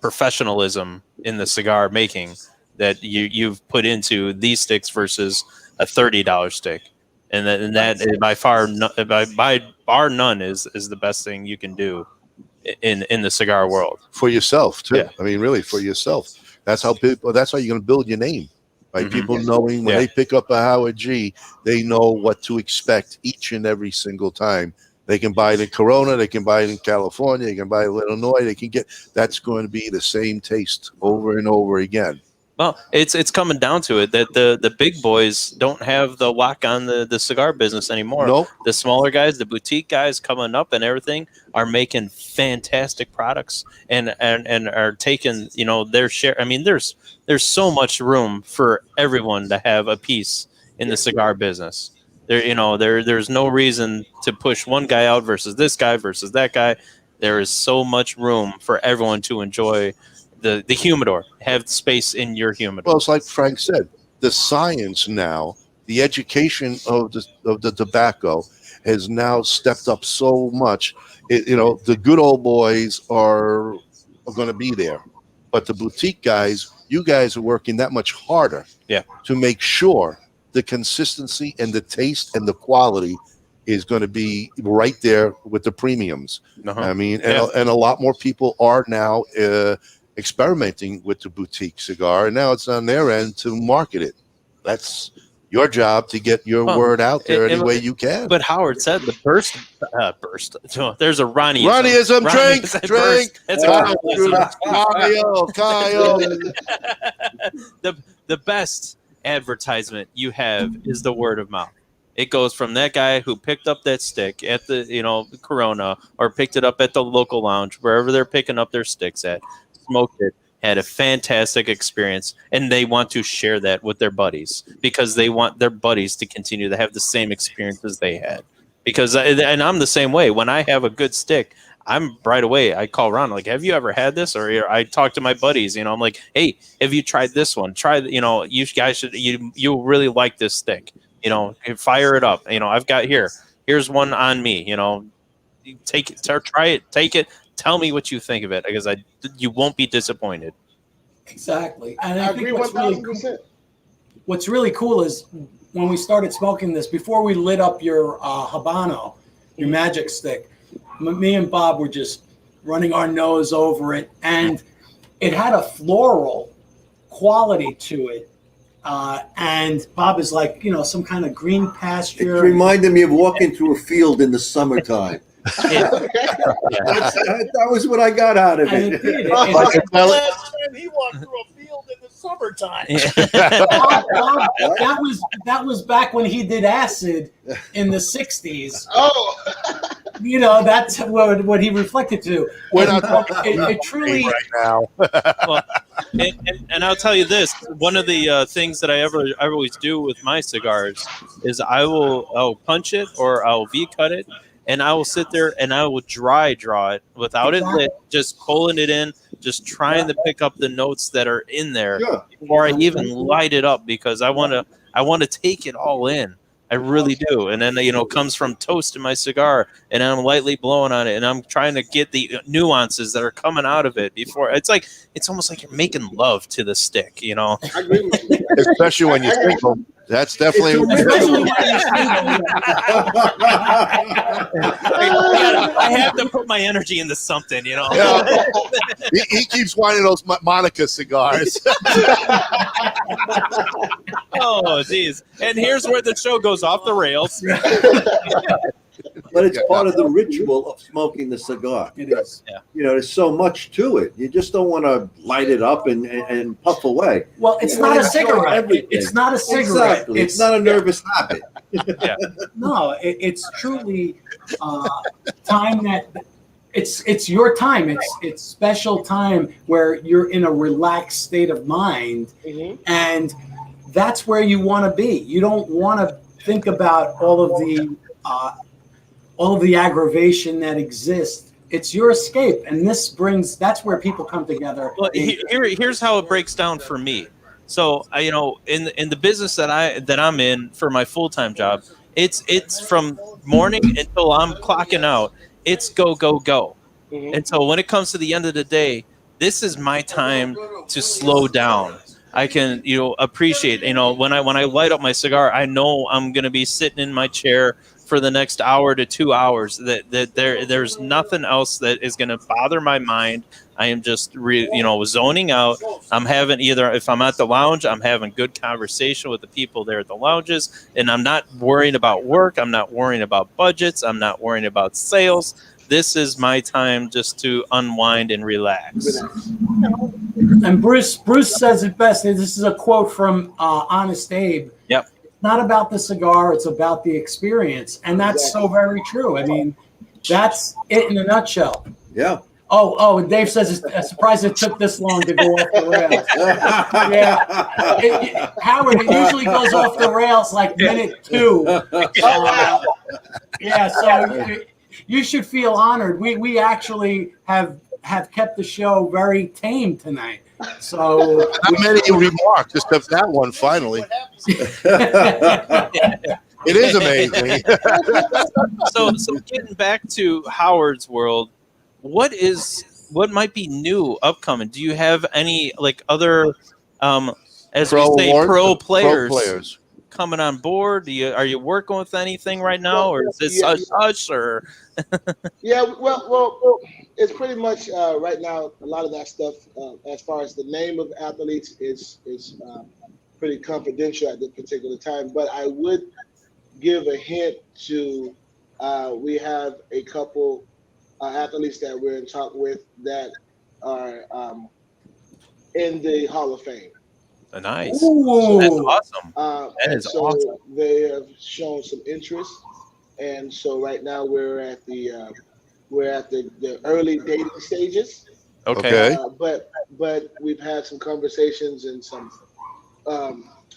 professionalism in the cigar making that you've put into these sticks versus a $30 stick, and that by far, by bar none, is the best thing you can do in the cigar world for yourself too. Yeah. I mean, really for yourself. That's how people. That's how you're going to build your name. Right? People knowing when they pick up a Howard G, they know what to expect each and every single time. They can buy it in Corona, they can buy it in California, they can buy it in Illinois. They can get that's going to be the same taste over and over again. Well, it's coming down to it that the big boys don't have the lock on the cigar business anymore. Nope. The smaller guys, the boutique guys coming up and everything are making fantastic products and are taking, you know, their share. I mean, there's so much room for everyone to have a piece in the cigar business. There's no reason to push one guy out versus this guy versus that guy. There is so much room for everyone to enjoy the humidor, have space in your humidor. Well, it's like Frank said, the science now, the education of the tobacco has now stepped up so much. The good old boys are going to be there, but the boutique guys, you guys are working that much harder to make sure the consistency and the taste and the quality is going to be right there with the premiums. I mean, and a lot more people are now experimenting with the boutique cigar, and now it's on their end to market it. That's your job to get your word out there any way you can. But Howard said the burst. There's a Ronnieism. Ronnieism. Drink. That's Kyle. The best advertisement you have is the word of mouth. It goes from that guy who picked up that stick at the Corona, or picked it up at the local lounge, wherever they're picking up their sticks at, smoked it, had a fantastic experience, and they want to share that with their buddies because they want their buddies to continue to have the same experiences they had. And I'm the same way. When I have a good stick, I'm right away. I call Ron, like, have you ever had this? Or I talk to my buddies, I'm like, hey, have you tried this one? You guys should, you'll really like this stick. Fire it up. I've got here's one on me. Take it, try it, take it. Tell me what you think of it, because you won't be disappointed. Exactly. And I think what's really cool is when we started smoking this, before we lit up your Habano, your magic stick, me and Bob were just running our nose over it, and it had a floral quality to it. And Bob is like, some kind of green pasture. It reminded me of walking through a field in the summertime. That was what I got out of it. Last time he walked through a field in the summertime. That was back when he did acid in the 60s. Oh, that's what he reflected to. It truly right now. Well, and I'll tell you this: one of the things that I always do with my cigars is I'll punch it or I'll V-cut it. And I will sit there and I will dry draw it without it lit, just pulling it in, just trying to pick up the notes that are in there Sure. before I even light it up, because I want to take it all in. I really do. And then, it comes from toast in my cigar, and I'm lightly blowing on it, and I'm trying to get the nuances that are coming out of it before. It's almost like you're making love to the stick, I agree with you. Especially when you're single. That's definitely. Especially when you're single. I have to put my energy into something, Yeah. He keeps wanting those Monica cigars. Oh, geez. And here's where the show goes off the rails. But it's part of the ritual of smoking the cigar. It is. Yeah. There's so much to it. You just don't want to light it up and puff away. Well, it's not a cigarette. It's not a cigarette. Exactly. It's not a nervous habit. No, it's truly time that it's your time. It's special time where you're in a relaxed state of mind, and that's where you want to be. You don't want to think about all of the aggravation that exists. It's your escape, and that's where people come together. Well, here's how it breaks down for me. So, in the business that I'm in for my full-time job, it's from morning until I'm clocking out. It's go, go, go. And so when it comes to the end of the day, this is my time to slow down. I can, appreciate, when I light up my cigar, I know I'm going to be sitting in my chair for the next hour to 2 hours. That there's nothing else that is going to bother my mind. I am just, zoning out. I'm having if I'm at the lounge, I'm having good conversation with the people there at the lounges, and I'm not worrying about work. I'm not worrying about budgets. I'm not worrying about sales. This is my time just to unwind and relax. And Bruce says it best. This is a quote from Honest Abe. Yep. It's not about the cigar, it's about the experience. And that's so very true. I mean, that's it in a nutshell. Yeah. Oh, and Dave says, I'm surprised it took this long to go off the rails. Yeah. Howard, it usually goes off the rails like minute 2. So you should feel honored. We actually have kept the show very tame tonight. So not many remarks, just of that one finally. It is amazing. So getting back to Howard's world, what might be new upcoming? Do you have any other pro players coming on board? Are you working with anything right now, or is this hush or? Yeah, well, it's pretty much right now. A lot of that stuff, as far as the name of athletes, is pretty confidential at this particular time. But I would give a hint to we have a couple athletes that we're in talk with that are in the Hall of Fame. Nice. Ooh. That's awesome. That is awesome. They have shown some interest, and so right now we're at the early dating stages. Okay. But we've had some conversations and some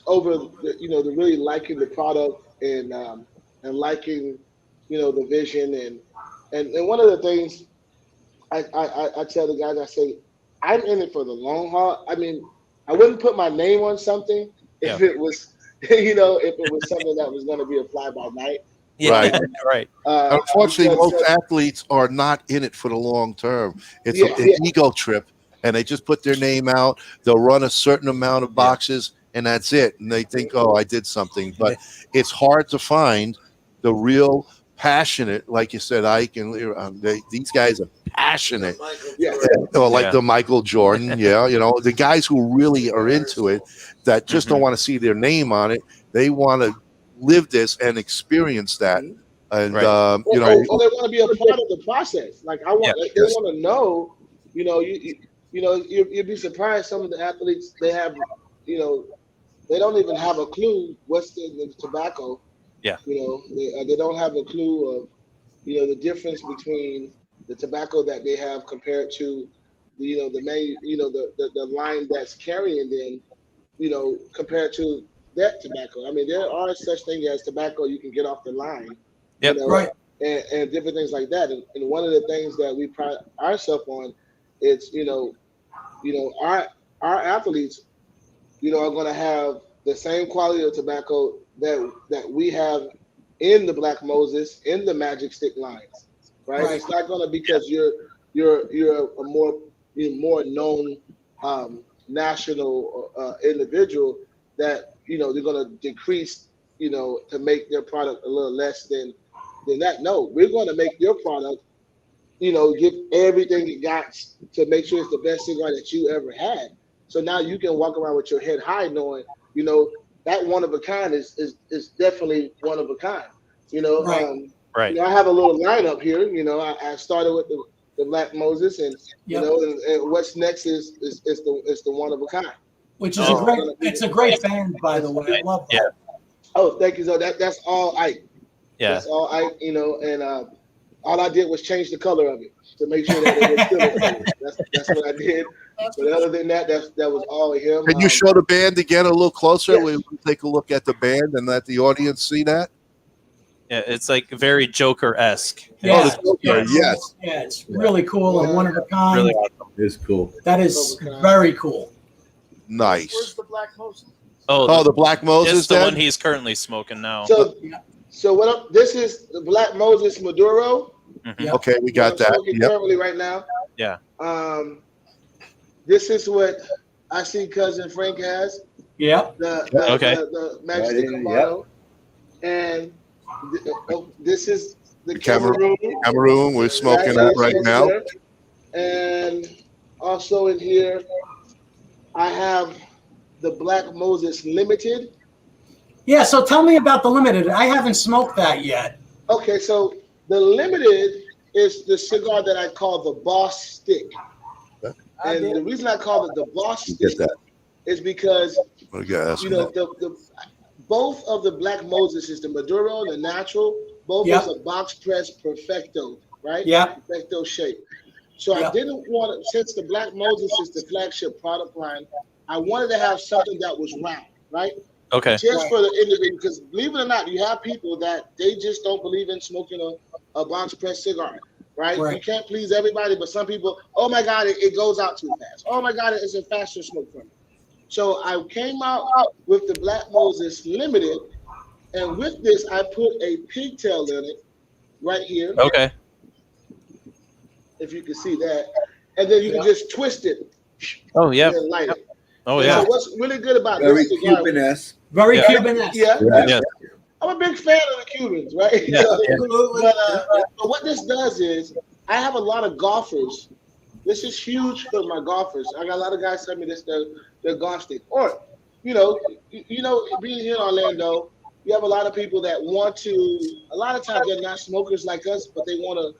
over the really liking the product and liking the vision and one of the things I tell the guys, I say I'm in it for the long haul. I mean, I wouldn't put my name on something if it was, if it was something that was going to be a fly by night. Yeah, right. Unfortunately, most athletes are not in it for the long term. It's an ego trip, and they just put their name out. They'll run a certain amount of boxes, and that's it. And they think, oh, I did something. But it's hard to find the real passionate, like you said, Ike, and these guys are passionate. The Michael Jordan, the guys who really are into it, that just don't want to see their name on it. They want to live this and experience that, and they want to be a part of the process. Like they want to know. You'd be surprised. Some of the athletes, they have, they don't even have a clue what's the tobacco. Yeah. They don't have a clue of, the difference between the tobacco that they have compared to, the line that's carrying them, compared to that tobacco. I mean, there are such things as tobacco you can get off the line. Yep. Right. And different things like that. And one of the things that we pride ourselves on is, our athletes, are going to have the same quality of tobacco that we have in the Black Moses, in the Magic Stick lines, right? It's not going to, because you're a more known national individual, that they're going to decrease, to make their product a little less than that. No, we're going to make your product, give everything it got to make sure it's the best cigar that you ever had. So now you can walk around with your head high, knowing, that one of a kind is definitely one of a kind. Right. I have a little lineup here. I started with the Black Moses, and and what's next is the one of a kind. Which is it's a great band, by the way. I love that. Yeah. Oh, thank you. So that's all Ike. Yeah. That's all Ike. And all I did was change the color of it to make sure that it was still the color. That's what I did. But other than that, that was all him. Can you show the band again a little closer? Yeah. We take a look at the band and let the audience see that. Yeah, it's like very Joker-esque. Yeah. Yes. Yeah, it's really cool and one of a kind. Really awesome. It's cool. That is very cool. Nice. Where's the Black Moses? Oh, the Black Moses. It's the one he's currently smoking now. So this is the Black Moses Maduro. Mm-hmm. Yeah. Okay, we got that. Currently right now. Yeah. This is what I see cousin Frank has. Yeah. The Magic Stick Kamado. And this is the Cameroon. Cameroon, we're smoking that right now. There. And also in here, I have the Black Moses Limited. Yeah, so tell me about the Limited. I haven't smoked that yet. Okay, so the Limited is the cigar that I call the Boss Stick. And the reason I call it the Boss Stick is because, both of the Black Moses is the Maduro, the natural, both is a box press Perfecto, right? Yeah. Perfecto shape. So I didn't want to, since the Black Moses is the flagship product line, I wanted to have something that was round, right? Okay. Just for the individual, because believe it or not, you have people that they just don't believe in smoking a box press cigar, right? You can't please everybody, but some people, oh my God, it goes out too fast. Oh my God, it's a faster smoke for me. So I came out with the Black Moses Limited, and with this, I put a pigtail in it right here. Okay. If you can see that. And then you can just twist it. Oh, yeah. And light it. Oh, yeah. So what's really good about Very this cigar? Cuban-esque. Very Cuban-esque. Yeah. I'm a big fan of the Cubans, right? Yeah. But what this does is, I have a lot of golfers. This is huge for my golfers. I got a lot of guys tell me this, their golf stick. Or, being here in Orlando, you have a lot of people that want to, a lot of times they're not smokers like us, but they want to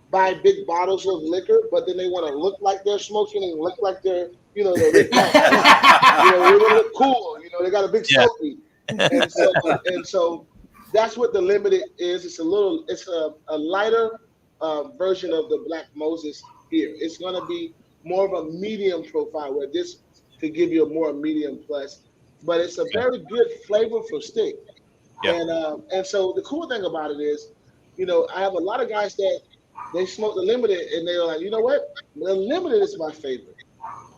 buy big bottles of liquor, but then they want to look like they're smoking and look like they're, they're they want to look cool. They got a big smoke weed. And so that's what the Limited is. It's a lighter version of the Black Moses here. It's going to be more of a medium profile, where this could give you a more medium plus, but it's a very good flavorful stick. And so the cool thing about it is, I have a lot of guys that they smoke the Limited and they're like, you know what, the Limited is my favorite.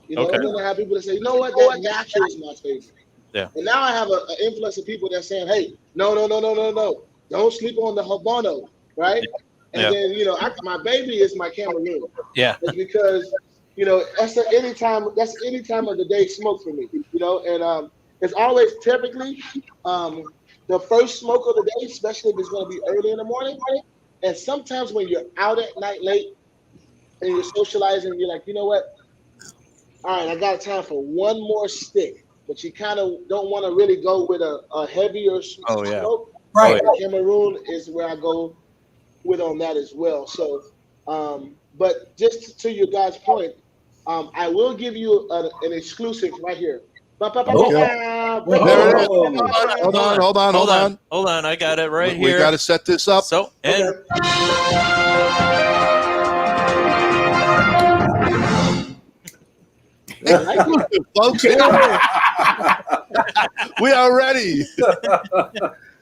And then I have people that say, you know what, that natural is my favorite. Yeah. And now I have an influx of people that saying, hey, no, don't sleep on the Habano, right? And then my baby is my Cameroon. Yeah. It's because that's any time of the day smoke for me. And it's always typically the first smoke of the day, especially if it's going to be early in the morning. And sometimes when you're out at night late and you're socializing, you're like, you know what? All right, I got time for one more stick, but you kind of don't want to really go with a heavier smoke. Right. Cameroon is where I go with on that as well. So, but just to your guys' point, I will give you an exclusive right here. Hold on. I got it right here. We got to set this up. So, and folks, we are ready.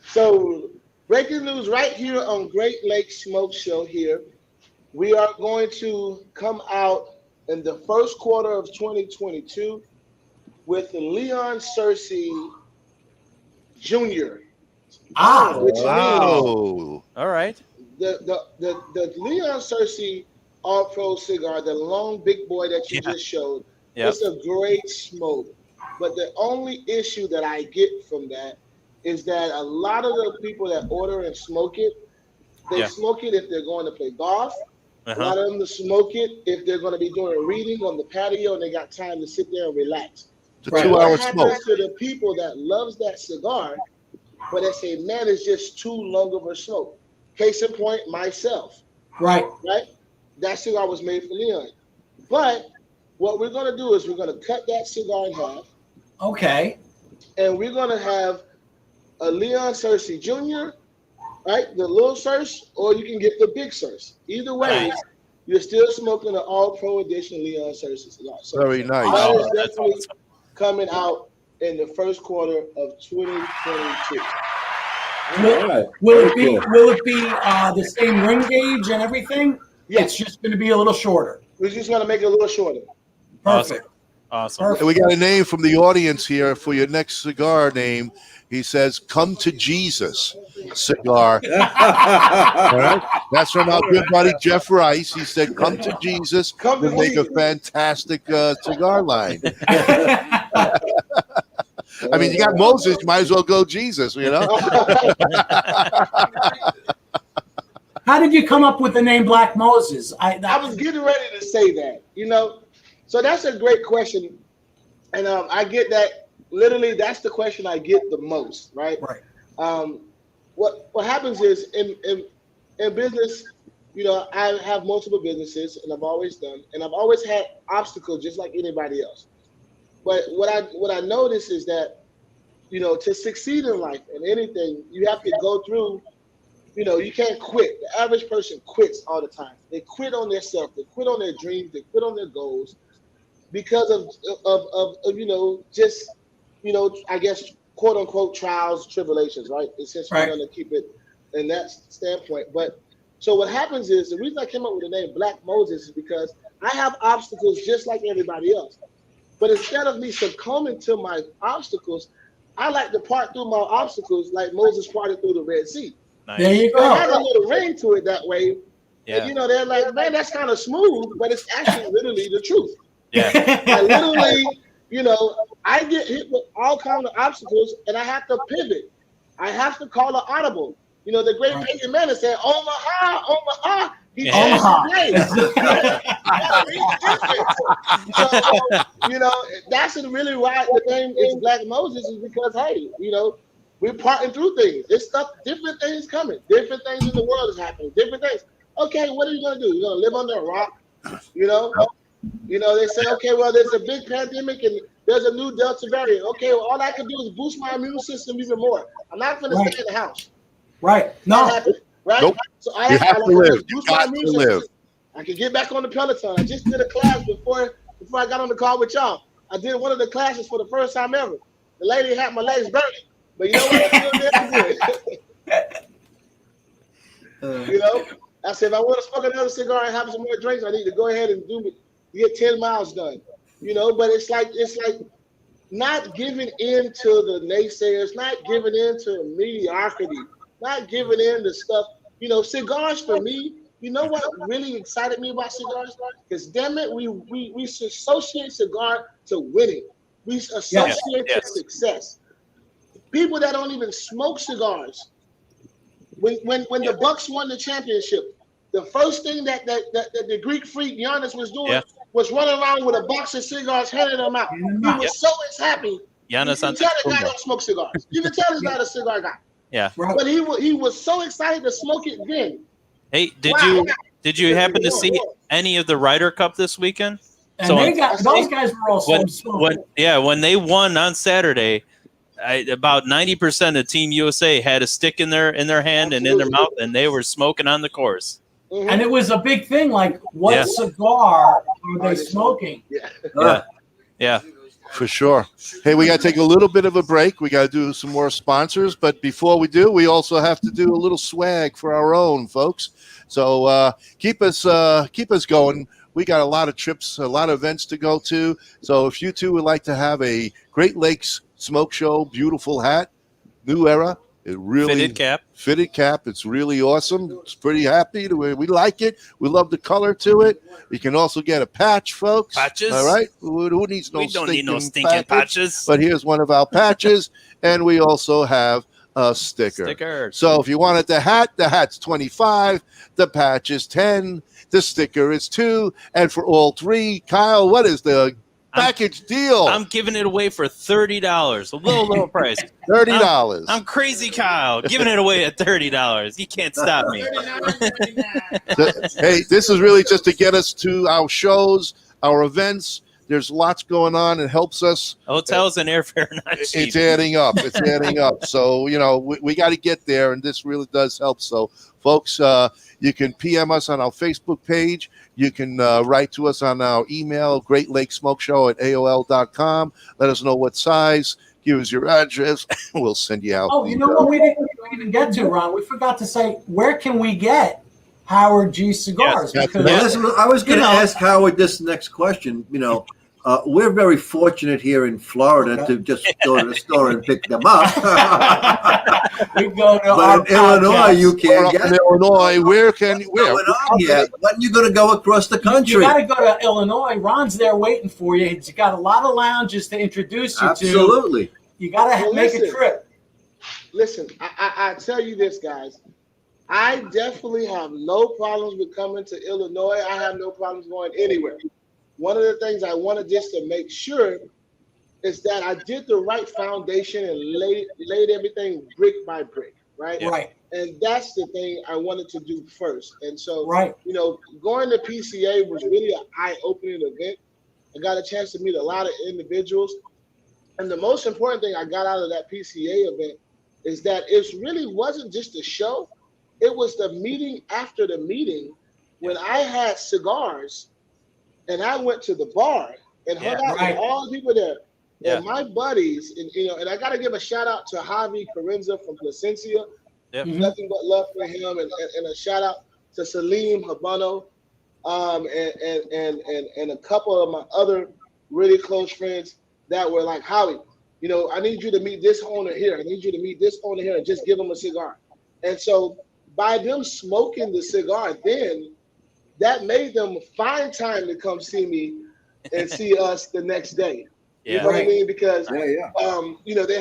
So, breaking news right here on Great Lakes Smoke Show here. We are going to come out in the first quarter of 2022 with Leon Searcy Jr. Which All right. the Leon Searcy All Pro cigar, the long big boy that you just showed, it's a great smoke. But the only issue that I get from that is that a lot of the people that order and smoke it, they smoke it if they're going to play golf. A lot of them smoke it if they're going to be doing a reading on the patio and they got time to sit there and relax. It's a 2-hour smoke. What happens to the people that loves that cigar, but they say, man, it's just too long of a smoke? Case in point, myself. Right. That cigar was made for Leon. But what we're going to do is we're going to cut that cigar in half. Okay. And we're going to have a Leon Searcy Jr., right? The little Searcy, or you can get the big Searcy. Either way, you're still smoking an all-pro edition Leon Searcy cigar. So very nice. That is definitely coming out in the first quarter of 2022. Will it be the same ring gauge and everything? Yeah. It's just going to be a little shorter. We're just going to make it a little shorter. Perfect. Awesome. And we got a name from the audience here for your next cigar name. He says, "Come to Jesus Cigar." All right. That's from our good buddy Jeff Rice. He said, "Come to Jesus." We'll make a fantastic cigar line. I mean, you got Moses, you might as well go Jesus, you know? How did you come up with the name Black Moses? I was getting ready to say that, you know? So that's a great question. And I get that. Literally, that's the question I get the most, right? Right. What happens is in business, you know, I have multiple businesses, and I've always done, and I've always had obstacles just like anybody else. But what I notice is that, you know, to succeed in life and anything, you have to go through, you know, you can't quit. The average person quits all the time. They quit on their self, they quit on their dreams, they quit on their goals because of you know, just, you know, I guess, quote unquote, trials, tribulations, right? It's just we're going to keep it in that standpoint. But so what happens is the reason I came up with the name Black Moses is because I have obstacles just like everybody else. But instead of me succumbing to my obstacles, I like to part through my obstacles like Moses parted through the Red Sea. Nice. There you go. So I have a little ring to it that way. Yeah. And, you know, they're like, man, that's kind of smooth, but it's actually literally the truth. Yeah. I literally, you know, I get hit with all kinds of obstacles, and I have to pivot. I have to call an audible. You know, the great Peyton Manning said, Omaha, Omaha. He Omaha. So, you know, that's really why the name is Black Moses, is because, hey, you know, we're parting through things. It's stuff, different things coming. Different things in the world is happening. Different things. Okay, what are you going to do? You're going to live under a rock? You know? You know, they say, okay, well, there's a big pandemic and there's a new Delta variant. Okay, well, all I can do is boost my immune system even more. I'm not going to stay in the house. Right. No. Right? Nope. So I have to live. You got to live. I can get back on the Peloton. I just did a class before I got on the call with y'all. I did one of the classes for the first time ever. The lady had my legs burning. But you know what? I still did. You know? I said, if I want to smoke another cigar and have some more drinks, I need to go ahead and get 10 miles done. You know, but it's like not giving in to the naysayers, not giving in to mediocrity, not giving in to stuff. You know, cigars for me, you know what really excited me about cigars? Because damn it, we associate cigar to winning. We associate to success. People that don't even smoke cigars. When the Bucks won the championship, the first thing that the Greek freak Giannis was doing was running around with a box of cigars, handing them out. He was so happy. Giannis, you can tell the guy don't smoke cigars. You can tell he's not a cigar guy. Yeah. But he was so excited to smoke it then. Hey, did you happen to see any of the Ryder Cup this weekend? And those guys were also smoking. When they won on Saturday, about 90% of Team USA had a stick in their hand and in their mouth, and they were smoking on the course. Mm-hmm. And it was a big thing, like, what cigar are they smoking? Yeah. For sure. Hey, we got to take a little bit of a break. We got to do some more sponsors. But before we do, we also have to do a little swag for our own, folks. So keep us going. We got a lot of trips, a lot of events to go to. So if you two would like to have a Great Lakes Smoke Show, beautiful hat, new era. It really fitted cap. It's really awesome. It's pretty happy. We like it. We love the color to it. You can also get a patch, folks. Patches. All right. Who needs no? We don't need no stinking patches. But here's one of our patches, and we also have a sticker. So if you wanted the hat's $25. The patch is $10. The sticker is $2. And for all three, Kyle, what is the package deal? I'm giving it away for $30. A low price. $30. I'm crazy, Kyle. Giving it away at $30. You can't stop me. Hey, this is really just to get us to our shows, our events. There's lots going on. It helps us. Hotels and airfare not cheap. It's adding up. It's adding up. So, we got to get there, and this really does help. So, folks, you can PM us on our Facebook page. You can write to us on our email, greatlakesmokeshow@aol.com. Let us know what size. Give us your address. We'll send you out. Oh, you know what we didn't even get to, Ron? We forgot to say, where can we get Howard G Cigars? Yes, because, Listen, I was going to ask Howard this next question. We're very fortunate here in Florida to just go to the store and pick them up. we go to but in Illinois, you can't get in Illinois. Where? When you going to go across the country? You got to go to Illinois. Ron's there waiting for you. He's got a lot of lounges to introduce you to. Absolutely. You got to make a trip. Listen, I tell you this, guys. I definitely have no problems with coming to Illinois. I have no problems going anywhere. One of the things I wanted just to make sure is that I did the right foundation and laid everything brick by brick, right? Right. And that's the thing I wanted to do first. And so, right. Going to PCA was really an eye-opening event. I got a chance to meet a lot of individuals. And the most important thing I got out of that PCA event is that it really wasn't just a show. It was the meeting after the meeting when I had cigars and I went to the bar and hung out with all the people there. Yeah. And my buddies, and I got to give a shout out to Javi Carinza from Placencia. Yep. Nothing but love for him, and a shout out to Salim Habano, and a couple of my other really close friends that were like, Howie, I need you to meet this owner here. I need you to meet this owner here and just give him a cigar. And so by them smoking the cigar then, that made them find time to come see me and see us the next day. You know what I mean? Because, they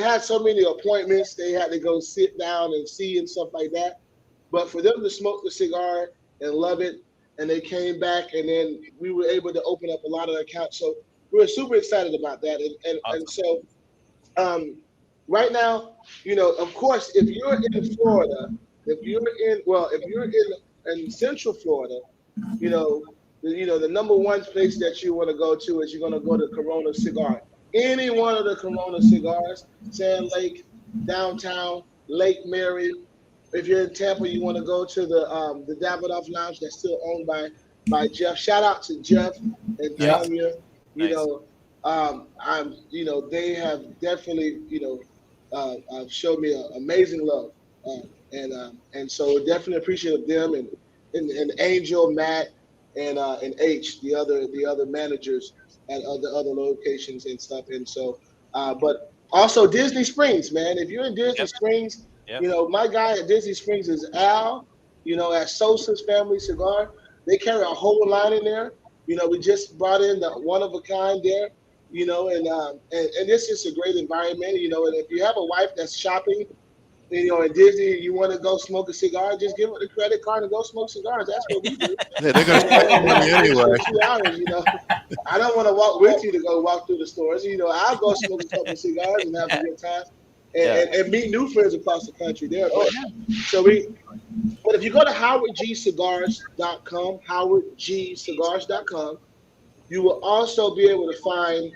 had so many appointments. They had to go sit down and see and stuff like that. But for them to smoke the cigar and love it, and they came back, and then we were able to open up a lot of accounts. So we were super excited about that. And so right now, of course, if you're in Florida, if you're in Central Florida, the number one place that you want to go to is you're going to go to Corona Cigar. Any one of the Corona Cigars, Sand Lake, downtown, Lake Mary. If you're in Tampa, you want to go to the Davidoff Lounge that's still owned by Jeff. Shout out to Jeff and Tanya. They have definitely showed me amazing love, and so definitely appreciative of them and Angel, Matt, and H, the other managers at the other locations and stuff. And so, but also Disney Springs, man. If you're in Disney Springs, my guy at Disney Springs is Al. At Sosa's Family Cigar, they carry a whole line in there. We just brought in the one of a kind there. And this is a great environment. And if you have a wife that's shopping, in Disney, you want to go smoke a cigar, just give her the credit card and go smoke cigars. That's what we do. Yeah, they're going to spend money anyway. 2 hours, I don't want to walk with you to go walk through the stores. I'll go smoke a couple of cigars and have a good time and meet new friends across the country there. So but if you go to howardgcigars.com, howardgcigars.com, you will also be able to find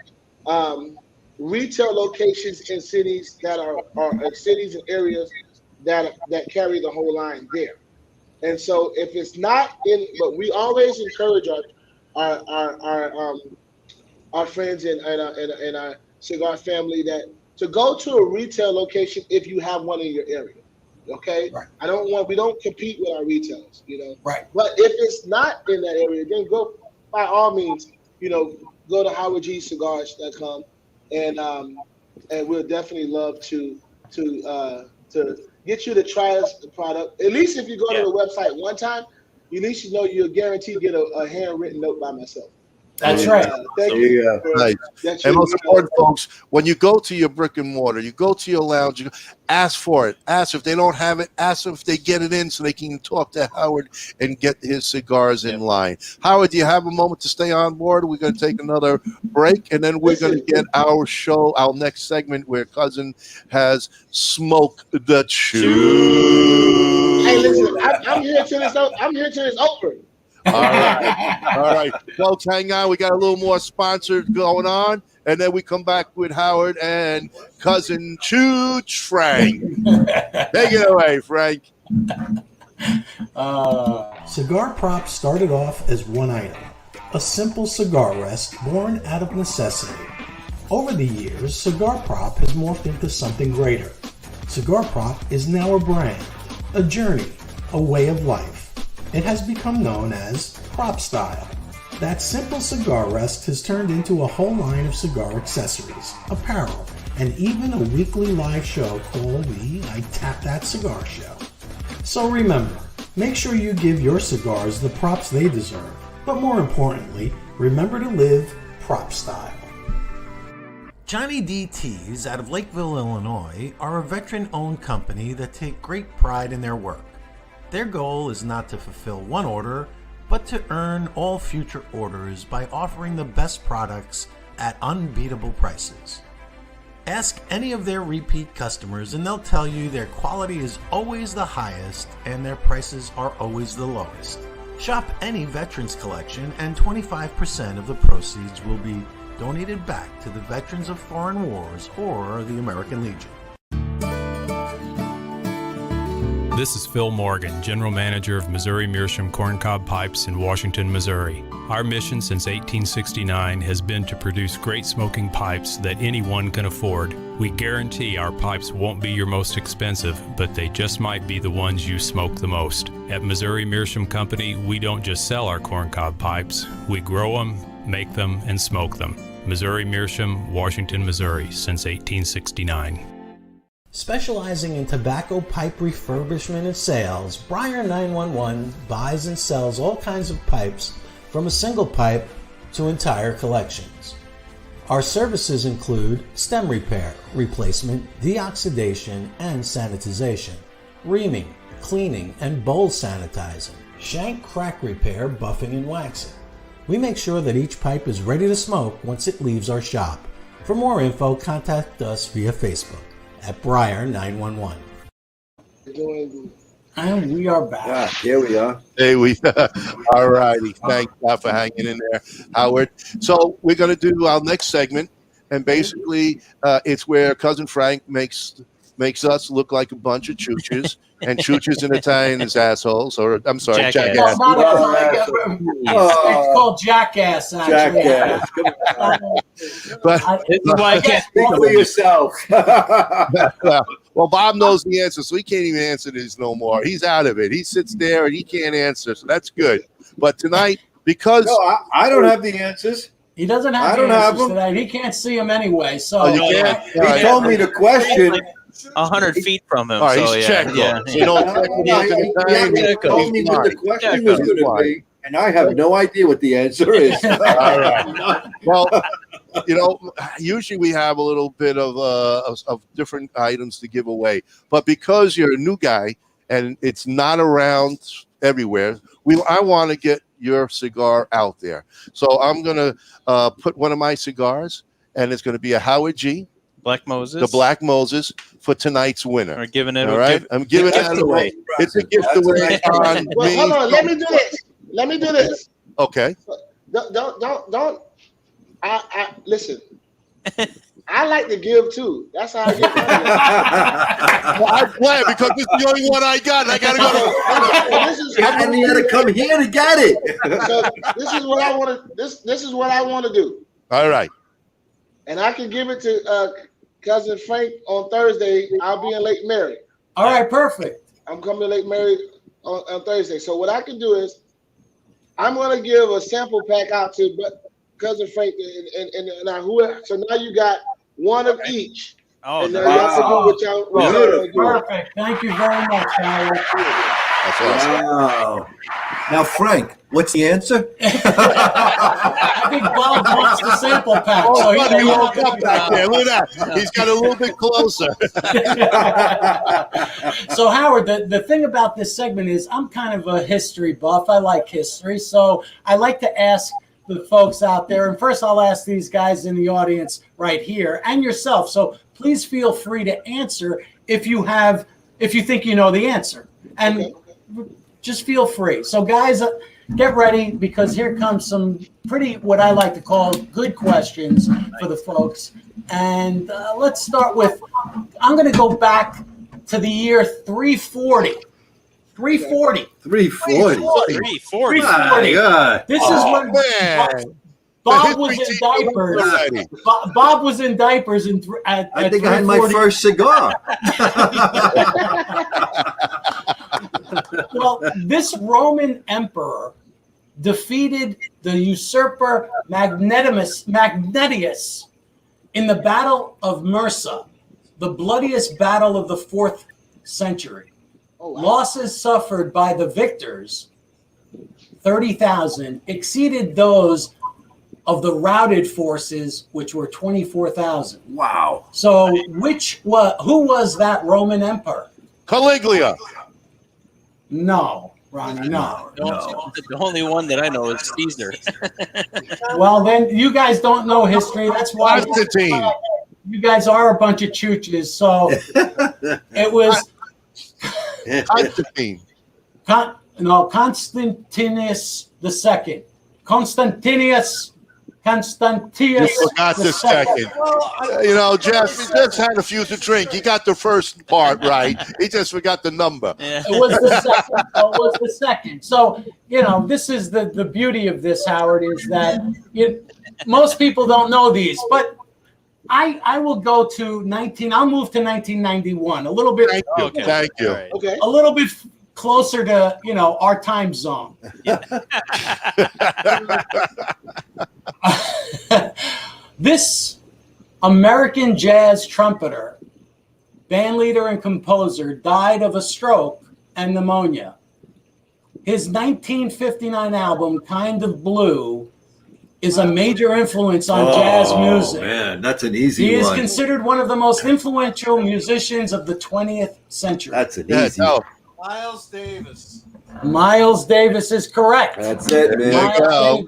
retail locations in cities that are cities and areas that carry the whole line there. And so if it's not in, but we always encourage our friends and our cigar family that to go to a retail location if you have one in your area. Okay, Right. we don't compete with our retailers, you know. Right. But if it's not in that area, then go by all means, you know, go to howardgcigars.com and we'll definitely love to get you to try the product. At least if you go to the website one time, at least you know you're guaranteed to get a handwritten note by myself. That's right. Thank you. Nice. And most important, folks, when you go to your brick and mortar, you go to your lounge, ask for it. Ask if they don't have it. Ask if they get it in so they can talk to Howard and get his cigars in line. Howard, do you have a moment to stay on board? We're going to take another break, and then we're going to get our show, our next segment where Cousin has Smoke the Chew. Hey, listen, I'm here till it's over. All right, folks, hang on. We got a little more sponsored going on, and then we come back with Howard and Cousin Chooch Frank. Take it away, Frank. Cigar props started off as one item, a simple cigar rest born out of necessity. Over the years, cigar prop has morphed into something greater. Cigar prop is now a brand, a journey, a way of life. It has become known as prop style. That simple cigar rest has turned into a whole line of cigar accessories, apparel, and even a weekly live show called the I Tap That Cigar Show. So remember, make sure you give your cigars the props they deserve, but more importantly, remember to live prop style. Johnny D. Teas out of Lakeville, Illinois are a veteran-owned company that take great pride in their work. Their goal is not to fulfill one order, but to earn all future orders by offering the best products at unbeatable prices. Ask any of their repeat customers and they'll tell you their quality is always the highest and their prices are always the lowest. Shop any Veterans Collection and 25% of the proceeds will be donated back to the veterans of foreign wars or the American Legion. This is Phil Morgan, General Manager of Missouri Meerschaum Corncob Pipes in Washington, Missouri. Our mission since 1869 has been to produce great smoking pipes that anyone can afford. We guarantee our pipes won't be your most expensive, but they just might be the ones you smoke the most. At Missouri Meerschaum Company, we don't just sell our corncob pipes, we grow them, make them, and smoke them. Missouri Meerschaum, Washington, Missouri, since 1869. Specializing in tobacco pipe refurbishment and sales, Briar 911 buys and sells all kinds of pipes from a single pipe to entire collections. Our services include stem repair, replacement, deoxidation, and sanitization, reaming, cleaning, and bowl sanitizing, shank crack repair, buffing, and waxing. We make sure that each pipe is ready to smoke once it leaves our shop. For more info, contact us via Facebook at Briar 911. And we are back. Ah, here we are. Hey, all righty. Thank God for hanging in there, Howard. So we're going to do our next segment, and basically it's where Cousin Frank makes us look like a bunch of chooches, and chooches in Italian is assholes, or I'm sorry, jackass. It's called jackass, actually. Jackass. But This is why I can't Speak for yourself. well, Bob knows the answer, so he can't even answer this no more. He's out of it. He sits there and he can't answer, so that's good. But tonight, because I don't have the answers. He doesn't have the answers tonight. He can't see them anyway. So you can't. He told me the question. 100 feet from him. All right, so he's yeah, checked. yeah. So you don't check with the other He told me what the question was going to be, and I have no idea what the answer is. All right. Well, you know, usually we have a little bit of different items to give away, but because you're a new guy and it's not around everywhere, I want to get your cigar out there. So I'm gonna put one of my cigars, and it's going to be a Howard G. Black Moses. The Black Moses for tonight's winner. We're giving it all right. I'm giving that away. It's a gift away on Well, me. hold on. Let me do this. Okay. Don't. I listen. I like to give too. That's how I get money. Well, I'm glad because this is the only one I got, and I got to go. And you had to come here to get it. So this is what I want to. This is what I want to do. All right. And I can give it to cousin Frank on Thursday. I'll be in Lake Mary. All right, perfect. I'm coming to Lake Mary on Thursday. So what I can do is I'm going to give a sample pack out to cousin Frank and whoever. So now you got one of each. Oh, and y'all can do what y'all do. Perfect. Thank you very much, Howard. That's awesome. Wow. Now, Frank, what's the answer? I think Bob wants the sample pack. Oh, so buddy, he woke up back there. Look at that. He's got a little bit closer. So, Howard, the thing about this segment is I'm kind of a history buff. I like history. So I like to ask the folks out there. And first, I'll ask these guys in the audience right here and yourself. So please feel free to answer if you think you know the answer. And just feel free. So, guys, get ready because here comes some pretty, what I like to call, good questions for the folks. And let's start with, I'm going to go back to the year 340. 340. 340. 340. My God. This is when Bob was in diapers. Bob was in diapers at I think I had my first cigar. Well, this Roman emperor defeated the usurper Magnentius in the Battle of Mursa, the bloodiest battle of the 4th century. Oh, wow. Losses suffered by the victors, 30,000, exceeded those of the routed forces, which were 24,000. Wow. So, who was that Roman emperor? Caligula. No, Ronnie, no. The only one that I know is Caesar. Well, then you guys don't know history. That's why Constantine. you guys are a bunch of chooches. So it was Constantine. Constantinus II. Constantius. You forgot the second. Jeff, he just had a few to drink. He got the first part right. He just forgot the number. It was the second. So, this is the beauty of this, Howard, is that most people don't know these. But I will go to I'll move to 1991. A little bit. Thank you. Right. Okay. A little bit closer to, our time zone. This American jazz trumpeter, bandleader and composer, died of a stroke and pneumonia. His 1959 album, Kind of Blue, is a major influence on jazz music. Oh, man, that's an easy one. He is considered one of the most influential musicians of the 20th century. That's an easy one. Miles Davis. Miles Davis is correct. That's it, man.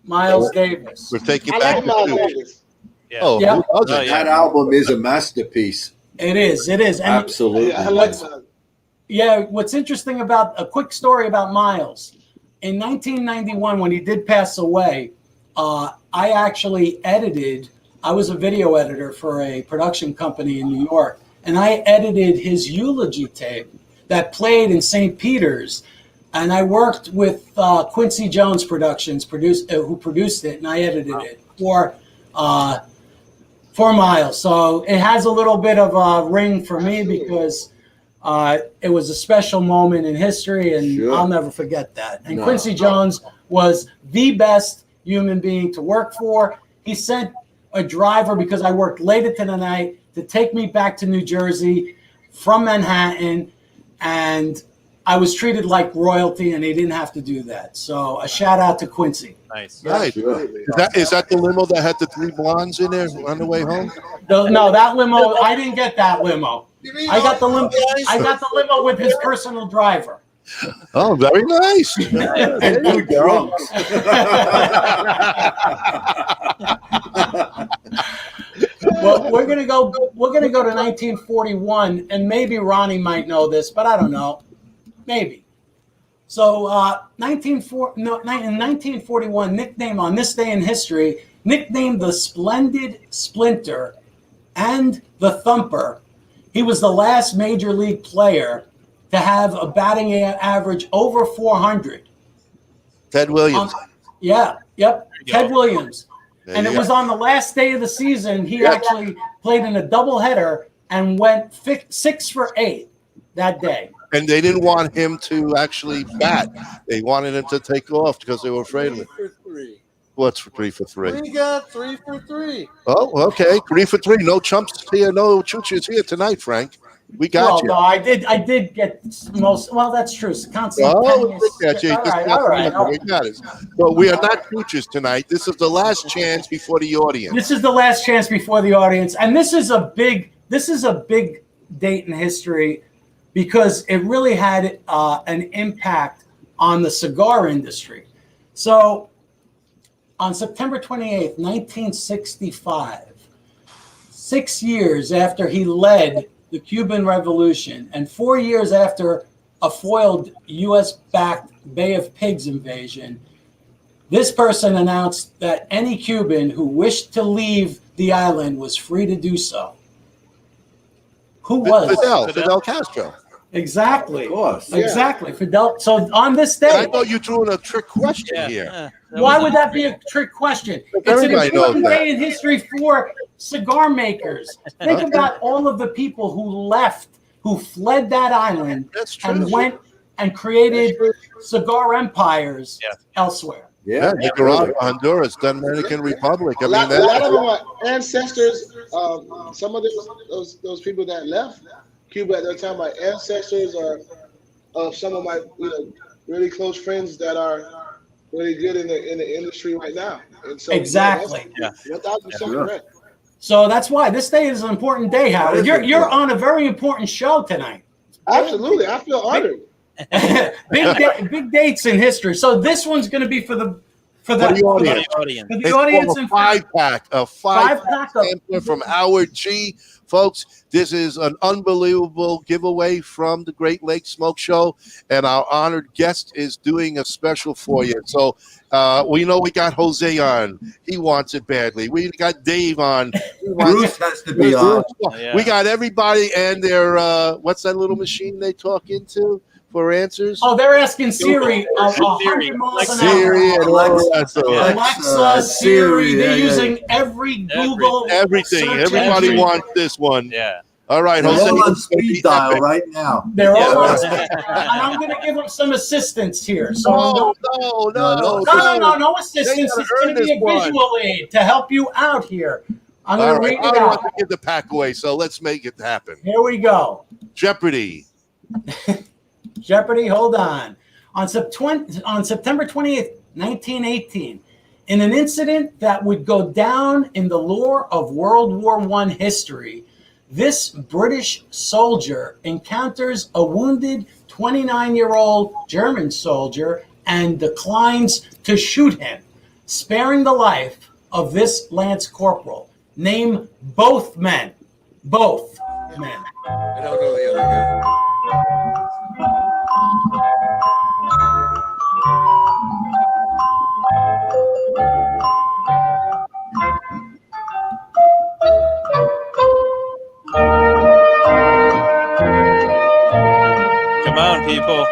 Miles Davis. We're taking I back like Miles the Davis. Yeah. Oh, Yeah. who doesn't? That album is a masterpiece. It is. And Absolutely. Yeah, I like Miles. yeah, what's interesting about a quick story about Miles. In 1991, when he did pass away, I actually I was a video editor for a production company in New York, and I edited his eulogy tape that played in St. Peter's. And I worked with Quincy Jones Productions, who produced it, and I edited it for Miles. So it has a little bit of a ring for me because it was a special moment in history, and I'll never forget that. And Quincy Jones was the best human being to work for. He sent a driver, because I worked late into the night, to take me back to New Jersey from Manhattan, and I was treated like royalty, and he didn't have to do that. So a shout out to Quincy. Nice. Right. Is that the limo that had the 3 blondes in there on the way home? No, that limo, I didn't get that limo. I got the limo with his personal driver. Oh, very nice. And 2 drunks. Well, we're gonna go to 1941, and maybe Ronnie might know this, but I don't know. Maybe. So, in 1941, nicknamed on this day in history, nicknamed the Splendid Splinter and the Thumper, he was the last major league player to have a batting average over 400. Ted Williams. Ted Williams. And it was on the last day of the season. He actually played in a doubleheader and went 6 for 8 that day. And they didn't want him to actually bat. They wanted him to take off because they were afraid of it. 3 for 3. What's 3 for 3? We got 3 for 3. Oh, okay. 3 for 3. No chumps here, no chooches here tonight, Frank. We got you. No, I did get most. Well, that's true. Oh, we got you. All right. We got it. But we are not chooches tonight. This is the last chance before the audience. This is the last chance before the audience, and this is a big date in history because it really had an impact on the cigar industry. So, on September 28th, 1965, 6 years after he led the Cuban Revolution, and 4 years after a foiled U.S.-backed Bay of Pigs invasion, this person announced that any Cuban who wished to leave the island was free to do so. Who was? Fidel Castro. Exactly. Of course. Exactly. Fidel. So on this day, I thought you threw in a trick question here. Why would that be a trick question? It's an important day in history for cigar makers. Think about all of the people who fled that island and went and created cigar empires elsewhere. Yeah, Nicaragua, Honduras, Dominican Republic. A lot of them are ancestors. Some of those people that left Cuba at that time, my ancestors are some of my really close friends that are really good in the industry right now. And so exactly. 1,000% correct. So that's why this day is an important day, Howard. You're on a very important show tonight. Absolutely, I feel honored. Big dates in history. So this one's going to be for the audience. For the audience, a five-pack sampler from Howard G. Folks, this is an unbelievable giveaway from the Great Lakes Smoke Show, and our honored guest is doing a special for you. So we know we got Jose on. He wants it badly. We got Dave on. Bruce has to be on. We got everybody and their, what's that little machine they talk into for answers? Oh, they're asking Siri 100 miles an hour. Siri and Alexa, Siri. They're using every Google. Everything. Everybody wants this one. Yeah. All right. They're all on speed dial right now. They're all on speed dial. And I'm going to give them some assistance here. So no assistance. It's going to be a visual aid to help you out here. I'm going to read it out. I want to give the pack away, so let's make it happen. Here we go. Jeopardy. Jeopardy, hold on. On September 20th, 1918, in an incident that would go down in the lore of World War I history, this British soldier encounters a wounded 29-year-old German soldier and declines to shoot him, sparing the life of this lance corporal. Name both men. Both men. I don't know the other guy. Come on, people.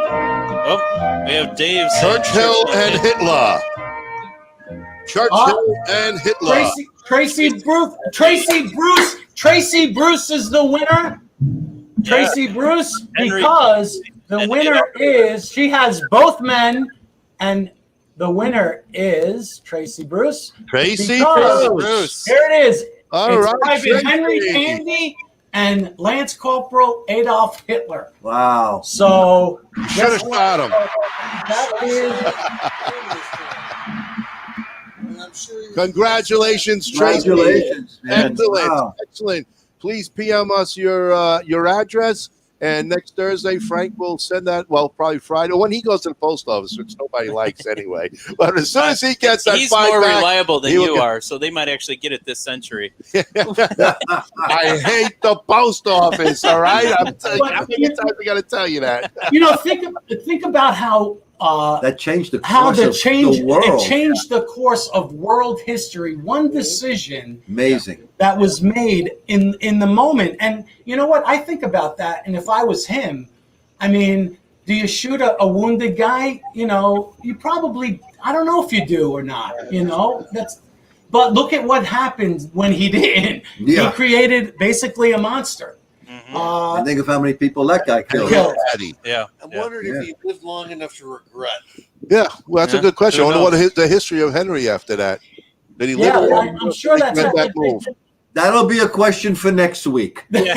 Oh, we have Dave. Churchill and Hitler. Churchill and Hitler. Tracy Bruce is the winner. Tracy Bruce, because the winner is, she has both men, and the winner is Tracy Bruce. Tracy Bruce. Here it is. All right, Private Henry Tandy and Lance Corporal Adolf Hitler. Wow. So should have shot him. Congratulations, Tracy. Congratulations, man. Excellent. Wow. Excellent. Please PM us your address, and next Thursday Frank will send that. Well, probably Friday when he goes to the post office, which nobody likes anyway. But as soon as he gets that, he's more reliable than you are, so they might actually get it this century. I hate the post office. All right, how many times I got to tell you that? Think about how. That changed the course of the world. It changed the course of world history. One decision, amazing, that was made in the moment. And you know what? I think about that. And if I was him, I mean, do you shoot a wounded guy? You know, you probably, I don't know if you do or not. You know, But look at what happened when he didn't. Yeah. He created basically a monster. And think of how many people that guy killed. Yeah. I'm wondering if he lived long enough to regret. Yeah, well, that's a good question. I Who wonder knows? what the history of Henry after that. Did he Yeah, live? I'm sure that's that move. That'll be a question for next week. Well,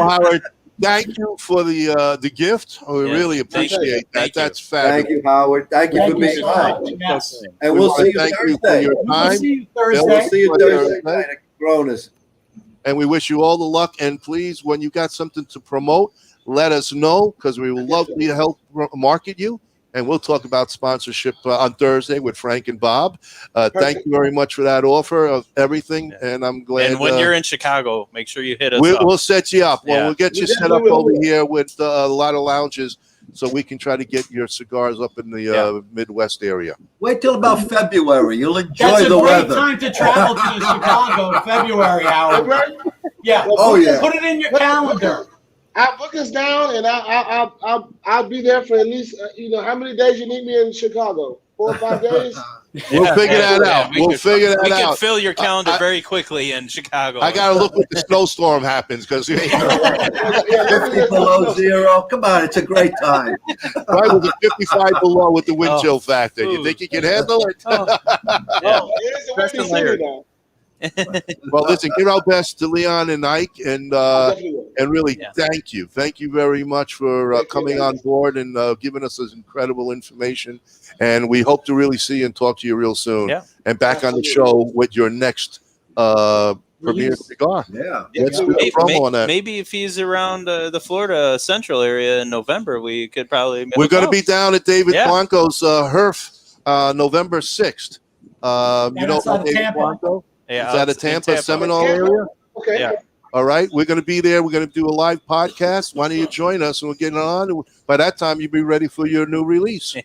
Howard, thank you for the gift. We really appreciate that. That's fabulous. Thank you, Howard. Thank you for being on. Yes. And we'll see you thank you for Thursday. your We'll time. see you We'll Thursday. see you Thursday night at Coronas. And we wish you all the luck. And please, when you got something to promote, let us know, because we will love to help market you. And we'll talk about sponsorship on Thursday with Frank and Bob. Thank you very much for that offer of everything. And I'm glad. And when you're in Chicago, make sure you hit us up. We'll set you up. Well, Yeah. we'll get you set up over here with a lot of lounges so we can try to get your cigars up in the Midwest area. Wait till about February. You'll enjoy That's a the great weather. time to travel to Chicago in February, Howard. Yeah. Oh, yeah. Put it in your calendar. I'll book us down, and I'll be there for at least how many days you need me in Chicago? 4 or 5 days. We'll figure that out. We'll figure that We can out. fill your calendar very quickly in Chicago. I got to look when the snowstorm happens because 50 below zero. Come on, it's a great time. right with the 55 below with the wind chill factor. You think you can handle it? It's a windy city now. Well, listen, give our best to Leon and Ike, and really thank you very much for coming on board and giving us this incredible information. And we hope to really see you and talk to you real soon. Yeah. And back on the show with your next premier cigar. Yeah. Let's do a promo on that. Maybe if he's around the Florida Central area in November, we could probably. We're going to be down at David Yeah. Blanco's HERF November 6th. You know outside of David Tampa. Blanco? Yeah, Is that a it's in Tampa Seminole area? Okay. Yeah. All right, we're going to be there. We're going to do a live podcast. Why don't you join us and we'll get it on? By that time, you'll be ready for your new release.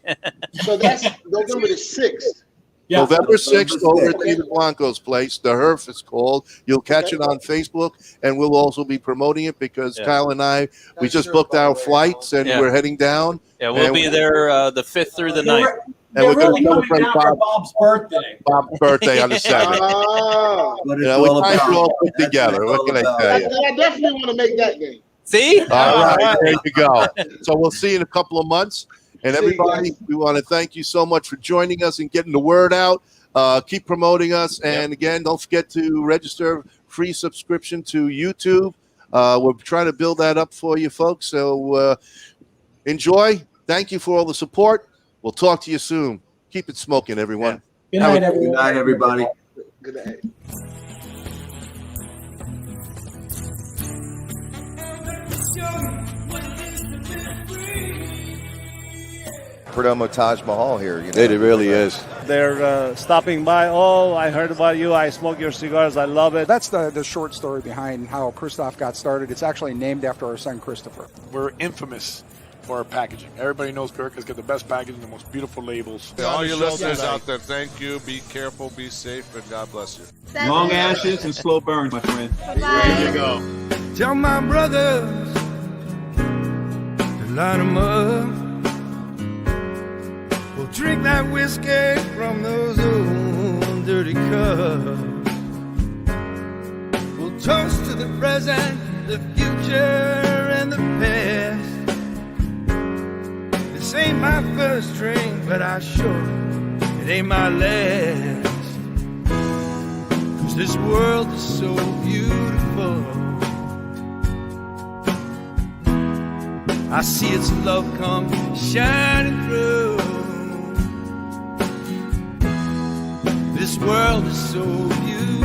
So that's November the 6th. Yeah. November 6th over at Okay. David Blanco's place. The HERF is called. You'll catch it on Facebook, and we'll also be promoting it because Kyle and I, we just booked our flights, and we're heading down. Yeah, we'll And be there the 5th through the 9th. And we're going to coming celebrate down for Bob's birthday. Bob's birthday on the 7th. What You it's know, we all try to about. all put That's together. what What can it's I all tell I, you? I definitely want to make that game. See? All right, there you go. So we'll see you in a couple of months. And everybody, we want to thank you so much for joining us and getting the word out. Keep promoting us. And again, don't forget to register free subscription to YouTube. We're trying to build that up for you folks. So enjoy. Thank you for all the support. We'll talk to you soon. Keep it smoking, everyone. Good night, everyone. Good night, everybody. Good night. Perdomo Taj Mahal here. You know? It really is. They're stopping by. Oh, I heard about you. I smoke your cigars. I love it. That's the short story behind how Kristoff got started. It's actually named after our son, Christopher. We're infamous for our packaging. Everybody knows Kirk got the best packaging, the most beautiful labels. To all your listeners out there, thank you. Be careful, be safe, and God bless you. Long ashes and slow burn, my friend. There you go. Tell my brothers to line them up. We'll drink that whiskey from those old dirty cups. We'll toast to the present, the future, and the past. This ain't my first drink, but I sure it ain't my last. 'Cause this world is so beautiful. I see its love come shining through. This world is so beautiful.